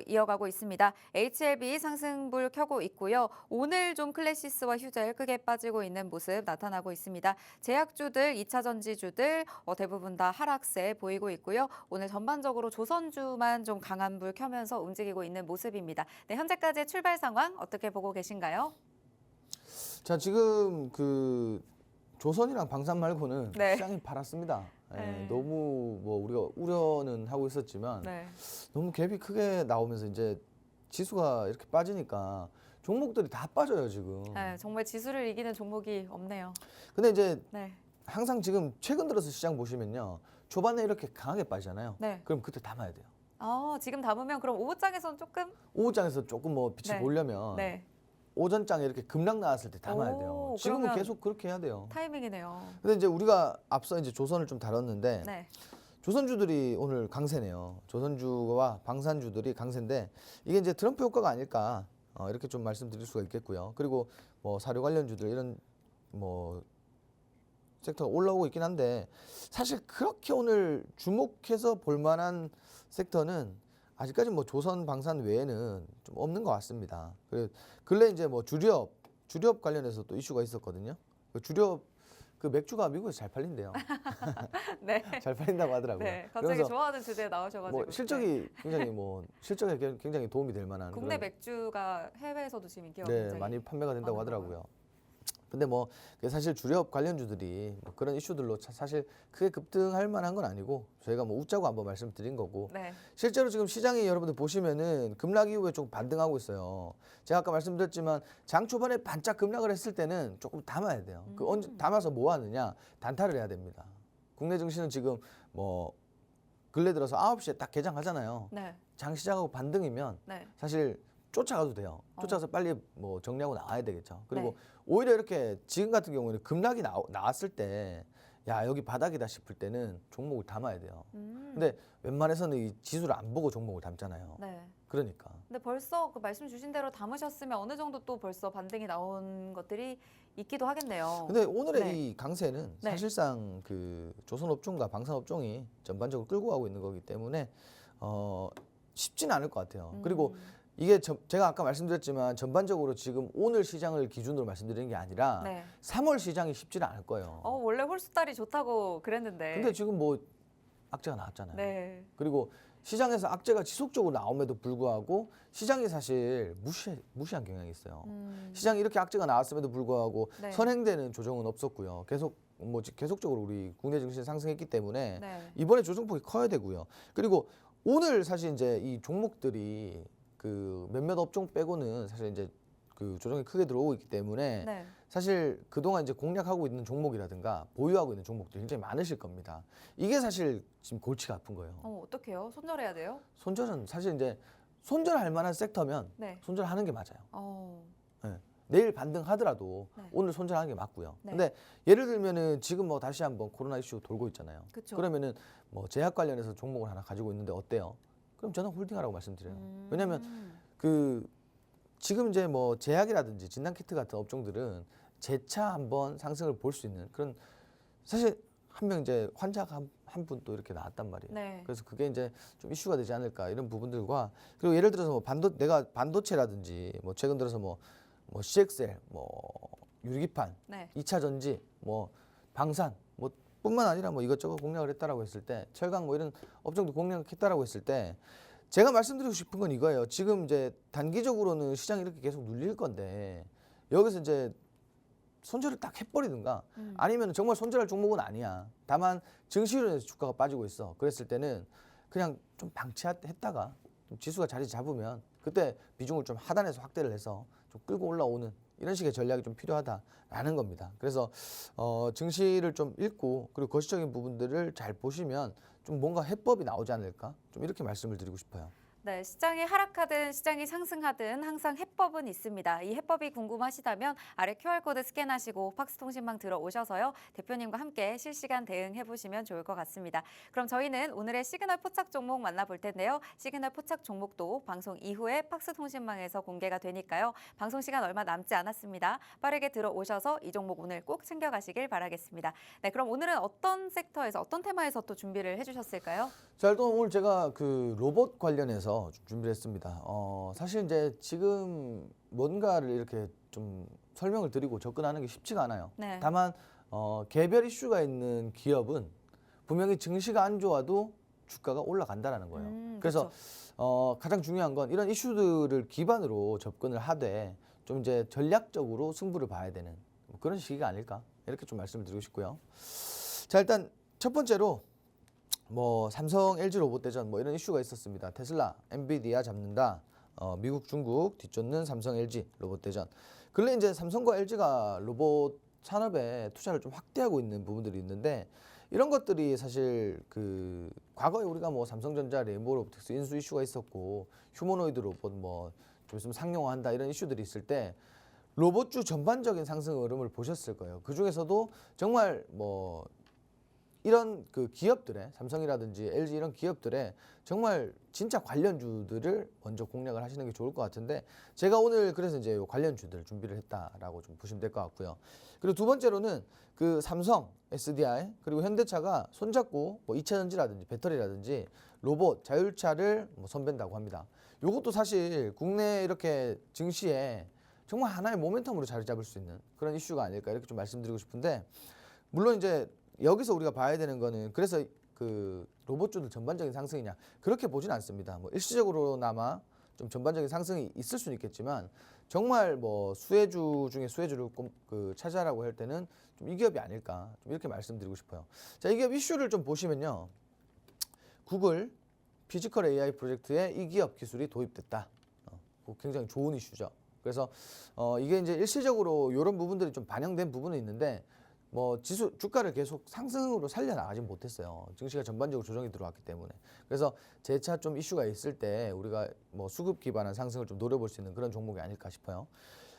이어가고 있습니다. HLB 상승불 켜고 있고요. 오늘 좀 클래시스와 휴젤 크게 빠지고 있는 모습 나타나고 있습니다. 제약주들, 2차 전지주들 대부분 다 하락세 보이고 있고요. 오늘 전반적으로 조선주만 좀 강한 불 켜면서 움직이고 있는 모습입니다. 네, 현재까지의 출발 상황 어떻게 보고 계신가요? 자, 지금 그 조선이랑 방산 말고는 네. 시장이 팔았습니다. 예, 네. 너무 뭐 우리가 우려는 하고 있었지만 네. 너무 갭이 크게 나오면서 이제 지수가 이렇게 빠지니까 종목들이 다 빠져요, 지금. 네, 정말 지수를 이기는 종목이 없네요. 근데 이제 네. 항상 지금 최근 들어서 시장 보시면요. 초반에 이렇게 강하게 빠지잖아요. 네. 그럼 그때 담아야 돼요. 지금 담으면 그럼 오후장에서는 조금 오후장에서 조금 뭐 빛이 네. 보려면 네. 오전장에 이렇게 급락 나왔을 때 담아야 오, 돼요. 지금은 그러면 계속 그렇게 해야 돼요. 타이밍이네요. 근데 이제 우리가 앞서 이제 조선을 좀 다뤘는데 네. 조선주들이 오늘 강세네요. 조선주와 방산주들이 강세인데 이게 이제 트럼프 효과가 아닐까 이렇게 좀 말씀드릴 수가 있겠고요. 그리고 뭐 사료 관련주들 이런 뭐 섹터가 올라오고 있긴 한데 사실 그렇게 오늘 주목해서 볼 만한 섹터는 아직까지 뭐 조선 방산 외에는 좀 없는 것 같습니다. 그리고 근래 이제 뭐 주력 관련해서 또 이슈가 있었거든요. 그 주력 그 맥주가 미국에서 잘 팔린대요. 네. 잘 팔린다고 하더라고요. 네. 갑자기 그래서 좋아하는 주제에 나오셔가지고. 뭐 실적이 굉장히 뭐 실적에 굉장히 도움이 될 만한 국내 그런, 맥주가 해외에서도 지금 인기가 네, 굉장히 많이 판매가 된다고 많은 하더라고요. 근데 뭐 사실 주력 관련주들이 뭐 그런 이슈들로 사실 크게 급등할 만한 건 아니고 저희가 뭐 웃자고 한번 말씀드린 거고 네. 실제로 지금 시장이 여러분들 보시면은 급락 이후에 조금 반등하고 있어요. 제가 아까 말씀드렸지만 장 초반에 반짝 급락을 했을 때는 조금 담아야 돼요. 그 언제 담아서 뭐 하느냐? 단타를 해야 됩니다. 국내 증시는 지금 뭐 근래 들어서 9시에 딱 개장하잖아요. 네. 장 시작하고 반등이면 네. 사실 쫓아가도 돼요. 쫓아가서 빨리 뭐 정리하고 나와야 되겠죠. 그리고 네. 오히려 이렇게 지금 같은 경우에는 급락이 나왔을 때 야, 여기 바닥이다 싶을 때는 종목을 담아야 돼요. 근데 웬만해서는 이 지수를 안 보고 종목을 담잖아요. 네. 그러니까. 근데 벌써 그 말씀 주신 대로 담으셨으면 어느 정도 또 벌써 반등이 나온 것들이 있기도 하겠네요. 근데 오늘의 네. 이 강세는 네. 사실상 그 조선업종과 방산업종이 전반적으로 끌고 가고 있는 거기 때문에 쉽지는 않을 것 같아요. 그리고 이게 제가 아까 말씀드렸지만 전반적으로 지금 오늘 시장을 기준으로 말씀드리는 게 아니라 네. 3월 시장이 쉽지는 않을 거예요. 원래 홀수달이 좋다고 그랬는데. 근데 지금 뭐 악재가 나왔잖아요. 네. 그리고 시장에서 악재가 지속적으로 나옴에도 불구하고 시장이 사실 무시한 경향이 있어요. 시장이 이렇게 악재가 나왔음에도 불구하고 네. 선행되는 조정은 없었고요. 계속적으로 우리 국내 증시는 상승했기 때문에 네. 이번에 조정폭이 커야 되고요. 그리고 오늘 사실 이제 이 종목들이 그 몇몇 업종 빼고는 사실 이제 그 조정이 크게 들어오고 있기 때문에 네. 사실 그동안 이제 공략하고 있는 종목이라든가 보유하고 있는 종목들이 굉장히 많으실 겁니다. 이게 사실 지금 골치가 아픈 거예요. 어떡해요? 손절해야 돼요? 손절은 사실 이제 손절할 만한 섹터면 네. 손절하는 게 맞아요. 어. 내일 반등하더라도 네. 오늘 손절하는 게 맞고요. 네. 근데 예를 들면은 지금 뭐 다시 한번 코로나 이슈 돌고 있잖아요. 그쵸. 그러면은 뭐 제약 관련해서 종목을 하나 가지고 있는데 어때요? 그럼 저는 홀딩하라고 말씀드려요. 왜냐하면 그 지금 이제 뭐 제약이라든지 진단키트 같은 업종들은 재차 한번 상승을 볼 수 있는 그런 사실 한 명 이제 환자가 한 분 또 이렇게 나왔단 말이에요. 네. 그래서 그게 이제 좀 이슈가 되지 않을까 이런 부분들과 그리고 예를 들어서 뭐 내가 반도체라든지 뭐 최근 들어서 뭐 CXL 뭐 유리기판, 네. 2차 전지, 뭐 방산 뭐 뿐만 아니라 뭐 이것저것 공략을 했다라고 했을 때 철강 뭐 이런 업종도 공략했다라고 했을 때 제가 말씀드리고 싶은 건 이거예요. 지금 이제 단기적으로는 시장이 이렇게 계속 눌릴 건데 여기서 이제 손절을 딱 해버리든가 아니면 정말 손절할 종목은 아니야. 다만 증시로 인해서 주가가 빠지고 있어. 그랬을 때는 그냥 좀 방치했다가 좀 지수가 자리 잡으면 그때 비중을 좀 하단에서 확대를 해서 좀 끌고 올라오는 이런 식의 전략이 좀 필요하다라는 겁니다. 그래서 증시를 좀 읽고 그리고 거시적인 부분들을 잘 보시면 좀 뭔가 해법이 나오지 않을까? 좀 이렇게 말씀을 드리고 싶어요. 네, 시장이 하락하든 시장이 상승하든 항상 해법은 있습니다. 이 해법이 궁금하시다면 아래 QR코드 스캔하시고 팍스통신망 들어오셔서요. 대표님과 함께 실시간 대응해 보시면 좋을 것 같습니다. 그럼 저희는 오늘의 시그널 포착 종목 만나볼 텐데요. 시그널 포착 종목도 방송 이후에 팍스통신망에서 공개가 되니까요. 방송 시간 얼마 남지 않았습니다. 빠르게 들어오셔서 이 종목 오늘 꼭 챙겨가시길 바라겠습니다. 네, 그럼 오늘은 어떤 섹터에서 어떤 테마에서 또 준비를 해주셨을까요? 자, 일단 오늘 제가 그 로봇 관련해서 좀 준비를 했습니다. 사실 이제 지금 뭔가를 이렇게 좀 설명을 드리고 접근하는 게 쉽지가 않아요. 네. 다만 개별 이슈가 있는 기업은 분명히 증시가 안 좋아도 주가가 올라간다라는 거예요. 그래서 가장 중요한 건 이런 이슈들을 기반으로 접근을 하되 좀 이제 전략적으로 승부를 봐야 되는 뭐 그런 시기가 아닐까 이렇게 좀 말씀을 드리고 싶고요. 자, 일단 첫 번째로 뭐 삼성, LG 로봇 대전 뭐 이런 이슈가 있었습니다. 테슬라, 엔비디아 잡는다. 미국, 중국 뒤쫓는 삼성, LG 로봇 대전. 근래 이제 삼성과 LG가 로봇 산업에 투자를 좀 확대하고 있는 부분들이 있는데 이런 것들이 사실 그 과거에 우리가 뭐 삼성전자, 레인보우 로보틱스 인수 이슈가 있었고 휴머노이드 로봇 뭐 좀 있으면 상용화한다 이런 이슈들이 있을 때 로봇주 전반적인 상승 흐름을 보셨을 거예요. 그 중에서도 정말 뭐 이런 그 기업들의 삼성이라든지 LG 이런 기업들의 정말 진짜 관련주들을 먼저 공략을 하시는 게 좋을 것 같은데 제가 오늘 그래서 이제 요 관련주들 준비를 했다라고 좀 보시면 될 것 같고요. 그리고 두 번째로는 그 삼성, SDI 그리고 현대차가 손잡고 뭐 2차 전지라든지 배터리라든지 로봇, 자율차를 뭐 선배인다고 합니다. 요것도 사실 국내 이렇게 증시에 정말 하나의 모멘텀으로 자리 잡을 수 있는 그런 이슈가 아닐까 이렇게 좀 말씀드리고 싶은데 물론 이제 여기서 우리가 봐야 되는 거는 그래서 그 로봇주들 전반적인 상승이냐 그렇게 보진 않습니다. 뭐 일시적으로나마 좀 전반적인 상승이 있을 수는 있겠지만 정말 뭐 수혜주 중에 수혜주를 그 차지하라고 할 때는 좀 이 기업이 아닐까 좀 이렇게 말씀드리고 싶어요. 자, 이 기업 이슈를 좀 보시면요. 구글 피지컬 AI 프로젝트에 이 기업 기술이 도입됐다. 굉장히 좋은 이슈죠. 그래서 이게 이제 일시적으로 이런 부분들이 좀 반영된 부분은 있는데 뭐 주가를 계속 상승으로 살려나가진 못했어요. 증시가 전반적으로 조정이 들어왔기 때문에. 그래서 재차 좀 이슈가 있을 때 우리가 뭐 수급 기반한 상승을 좀 노려볼 수 있는 그런 종목이 아닐까 싶어요.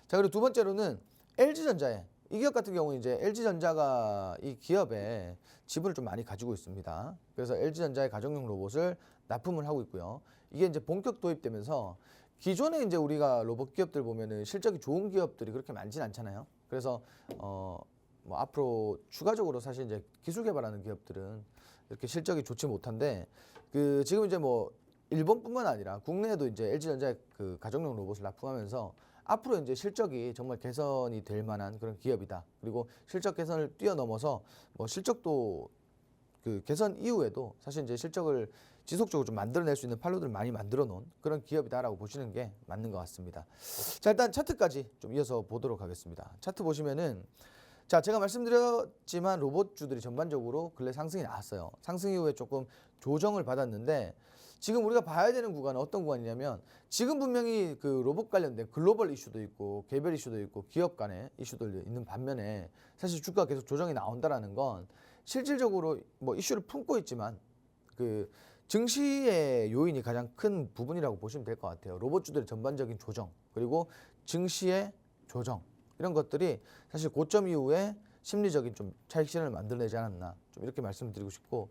자, 그리고 두 번째로는 LG전자에 이 기업 같은 경우는 이제 LG전자가 이 기업에 지분을 좀 많이 가지고 있습니다. 그래서 LG전자의 가정용 로봇을 납품을 하고 있고요. 이게 이제 본격 도입되면서 기존에 이제 우리가 로봇 기업들 보면은 실적이 좋은 기업들이 그렇게 많진 않잖아요. 그래서 뭐 앞으로 추가적으로 사실 이제 기술 개발하는 기업들은 이렇게 실적이 좋지 못한데 그 지금 이제 뭐 일본뿐만 아니라 국내에도 이제 LG전자의 그 가정용 로봇을 납품하면서 앞으로 이제 실적이 정말 개선이 될 만한 그런 기업이다. 그리고 실적 개선을 뛰어넘어서 뭐 실적도 그 개선 이후에도 사실 이제 실적을 지속적으로 좀 만들어낼 수 있는 판로들을 많이 만들어 놓은 그런 기업이다라고 보시는 게 맞는 것 같습니다. 자, 일단 차트까지 좀 이어서 보도록 하겠습니다. 차트 보시면은 자, 제가 말씀드렸지만 로봇주들이 전반적으로 근래 상승이 나왔어요. 상승 이후에 조금 조정을 받았는데 지금 우리가 봐야 되는 구간은 어떤 구간이냐면 지금 분명히 그 로봇 관련된 글로벌 이슈도 있고 개별 이슈도 있고 기업 간의 이슈들도 있는 반면에 사실 주가가 계속 조정이 나온다라는 건 실질적으로 뭐 이슈를 품고 있지만 그 증시의 요인이 가장 큰 부분이라고 보시면 될 것 같아요. 로봇주들의 전반적인 조정 그리고 증시의 조정 이런 것들이 사실 고점 이후에 심리적인 좀 차익 실현을 만들어내지 않았나 좀 이렇게 말씀드리고 싶고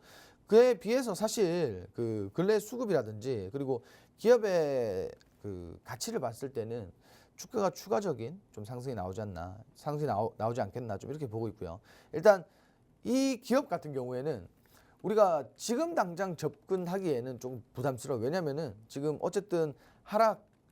그에 비해서 사실 그 근래 수급이라든지 그리고 기업의 그 가치를 봤을 때는 주가가 추가적인 좀 상승이 나오지 않나 상승이 나오지 않겠나 좀 이렇게 보고 있고요. 일단 이 기업 같은 경우에는 우리가 지금 당장 접근하기에는 좀 부담스러워요. 왜냐면은 지금 어쨌든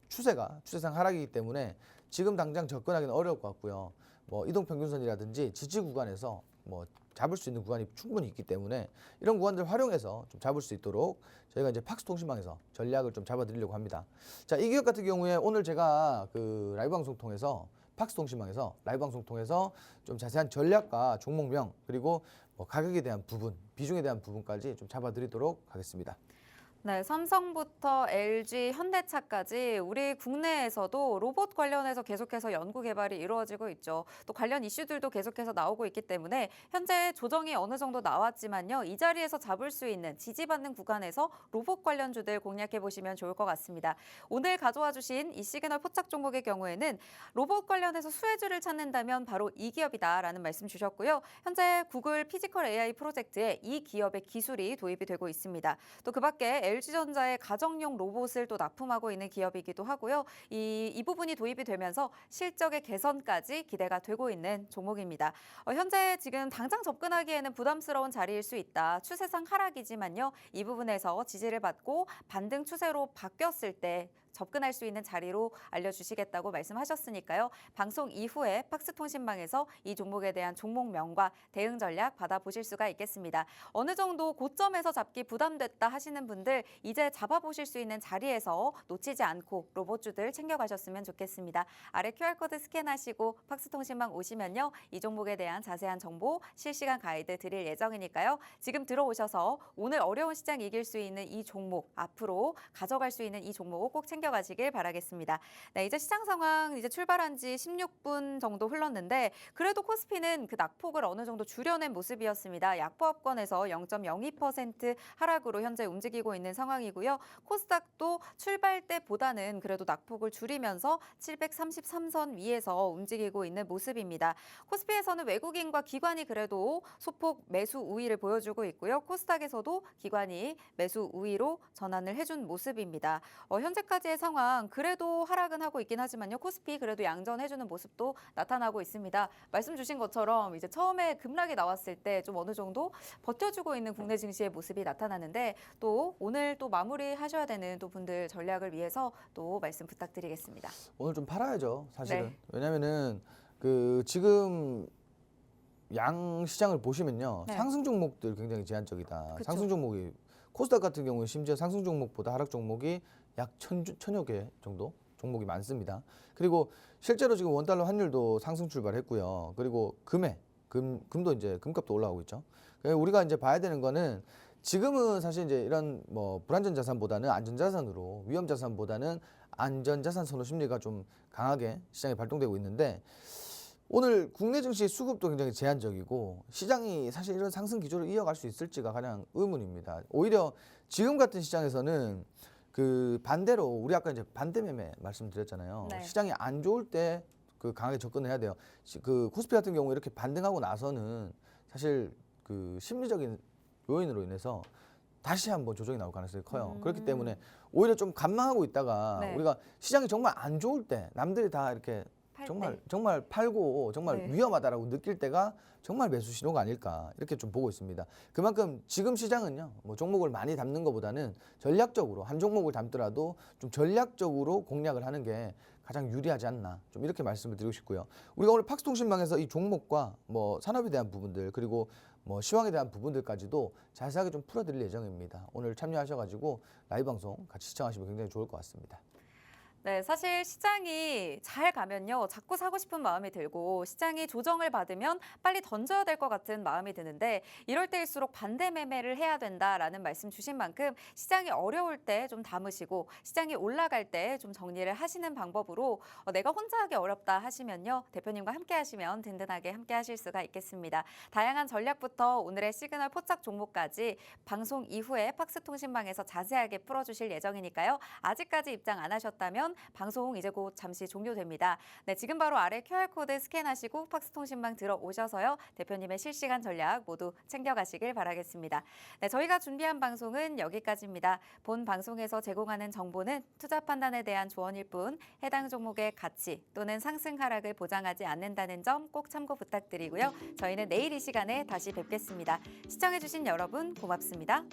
추세상 하락이기 때문에 지금 당장 접근하기는 어려울 것 같고요. 뭐 이동평균선이라든지 지지 구간에서 뭐 잡을 수 있는 구간이 충분히 있기 때문에 이런 구간들 활용해서 좀 잡을 수 있도록 저희가 이제 팍스통신망에서 전략을 좀 잡아드리려고 합니다. 자, 이 기업 같은 경우에 오늘 제가 그 라이브 방송 통해서 팍스통신망에서 라이브 방송 통해서 좀 자세한 전략과 종목명 그리고 뭐 가격에 대한 부분, 비중에 대한 부분까지 좀 잡아드리도록 하겠습니다. 네, 삼성부터 LG, 현대차까지 우리 국내에서도 로봇 관련해서 계속해서 연구 개발이 이루어지고 있죠. 또 관련 이슈들도 계속해서 나오고 있기 때문에 현재 조정이 어느 정도 나왔지만요. 이 자리에서 잡을 수 있는 지지받는 구간에서 로봇 관련주들 공략해 보시면 좋을 것 같습니다. 오늘 가져와 주신 이 시그널 포착 종목의 경우에는 로봇 관련해서 수혜주를 찾는다면 바로 이 기업이다라는 말씀 주셨고요. 현재 구글 피지컬 AI 프로젝트에 이 기업의 기술이 도입이 되고 있습니다. 또 그 밖에 LG전자의 가정용 로봇을 또 납품하고 있는 기업이기도 하고요. 이 부분이 도입이 되면서 실적의 개선까지 기대가 되고 있는 종목입니다. 현재 지금 당장 접근하기에는 부담스러운 자리일 수 있다. 추세상 하락이지만요. 이 부분에서 지지를 받고 반등 추세로 바뀌었을 때 접근할 수 있는 자리로 알려주시겠다고 말씀하셨으니까요. 방송 이후에 팍스통신망에서 이 종목에 대한 종목명과 대응 전략 받아보실 수가 있겠습니다. 어느 정도 고점에서 잡기 부담됐다 하시는 분들 이제 잡아보실 수 있는 자리에서 놓치지 않고 로봇주들 챙겨가셨으면 좋겠습니다. 아래 QR코드 스캔하시고 팍스통신망 오시면요. 이 종목에 대한 자세한 정보 실시간 가이드 드릴 예정이니까요. 지금 들어오셔서 오늘 어려운 시장 이길 수 있는 이 종목 앞으로 가져갈 수 있는 이 종목 꼭 챙겨가시길 바라겠습니다. 네, 이제 시장 상황 이제 출발한 지 16분 정도 흘렀는데 그래도 코스피는 그 낙폭을 어느 정도 줄여낸 모습이었습니다. 약보합권에서 0.02% 하락으로 현재 움직이고 있는 상황이고요. 코스닥도 출발 때보다는 그래도 낙폭을 줄이면서 733선 위에서 움직이고 있는 모습입니다. 코스피에서는 외국인과 기관이 그래도 소폭 매수 우위를 보여주고 있고요. 코스닥에서도 기관이 매수 우위로 전환을 해준 모습입니다. 현재까지의 상황 그래도 하락은 하고 있긴 하지만요. 코스피 그래도 양전해주는 모습도 나타나고 있습니다. 말씀 주신 것처럼 이제 처음에 급락이 나왔을 때 좀 어느 정도 버텨주고 있는 국내 증시의 모습이 나타나는데 또 오늘 또 마무리하셔야 되는 또 분들 전략을 위해서 또 말씀 부탁드리겠습니다. 오늘 좀 팔아야죠, 사실은. 네. 왜냐면은 그 지금 양 시장을 보시면요. 네. 상승 종목들 굉장히 제한적이다. 그쵸. 상승 종목이 코스닥 같은 경우는 심지어 상승 종목보다 하락 종목이 약 천여 개 정도 종목이 많습니다. 그리고 실제로 지금 원달러 환율도 상승 출발했고요. 그리고 금도 이제 금값도 올라가고 있죠. 그래서 우리가 이제 봐야 되는 거는 지금은 사실 이제 이런 뭐 불안전 자산보다는 안전 자산으로 위험 자산보다는 안전 자산 선호 심리가 좀 강하게 시장에 발동되고 있는데 오늘 국내 증시 수급도 굉장히 제한적이고 시장이 사실 이런 상승 기조를 이어갈 수 있을지가 가장 의문입니다. 오히려 지금 같은 시장에서는 그 반대로 우리 아까 이제 반대 매매 말씀드렸잖아요. 네. 시장이 안 좋을 때 그 강하게 접근해야 돼요. 그 코스피 같은 경우 이렇게 반등하고 나서는 사실 그 심리적인 요인으로 인해서 다시 한번 조정이 나올 가능성이 커요. 그렇기 때문에 오히려 좀 관망하고 있다가 네. 우리가 시장이 정말 안 좋을 때 남들이 다 이렇게 정말 팔고 정말 네. 위험하다라고 느낄 때가 정말 매수 신호가 아닐까 이렇게 좀 보고 있습니다. 그만큼 지금 시장은요, 뭐 종목을 많이 담는 것보다는 전략적으로 한 종목을 담더라도 좀 전략적으로 공략을 하는 게 가장 유리하지 않나 좀 이렇게 말씀을 드리고 싶고요. 우리가 오늘 팍스통신망에서 이 종목과 뭐 산업에 대한 부분들 그리고 뭐 시황에 대한 부분들까지도 자세하게 좀 풀어드릴 예정입니다. 오늘 참여하셔가지고 라이브 방송 같이 시청하시면 굉장히 좋을 것 같습니다. 네, 사실 시장이 잘 가면요. 자꾸 사고 싶은 마음이 들고 시장이 조정을 받으면 빨리 던져야 될 것 같은 마음이 드는데 이럴 때일수록 반대 매매를 해야 된다라는 말씀 주신 만큼 시장이 어려울 때 좀 담으시고 시장이 올라갈 때 좀 정리를 하시는 방법으로 내가 혼자 하기 어렵다 하시면요. 대표님과 함께 하시면 든든하게 함께 하실 수가 있겠습니다. 다양한 전략부터 오늘의 시그널 포착 종목까지 방송 이후에 팍스통신망에서 자세하게 풀어주실 예정이니까요. 아직까지 입장 안 하셨다면 방송 이제 곧 잠시 종료됩니다. 네, 지금 바로 아래 QR코드 스캔하시고 팍스통신망 들어오셔서요. 대표님의 실시간 전략 모두 챙겨가시길 바라겠습니다. 네, 저희가 준비한 방송은 여기까지입니다. 본 방송에서 제공하는 정보는 투자 판단에 대한 조언일 뿐 해당 종목의 가치 또는 상승 하락을 보장하지 않는다는 점 꼭 참고 부탁드리고요. 저희는 내일 이 시간에 다시 뵙겠습니다. 시청해주신 여러분 고맙습니다.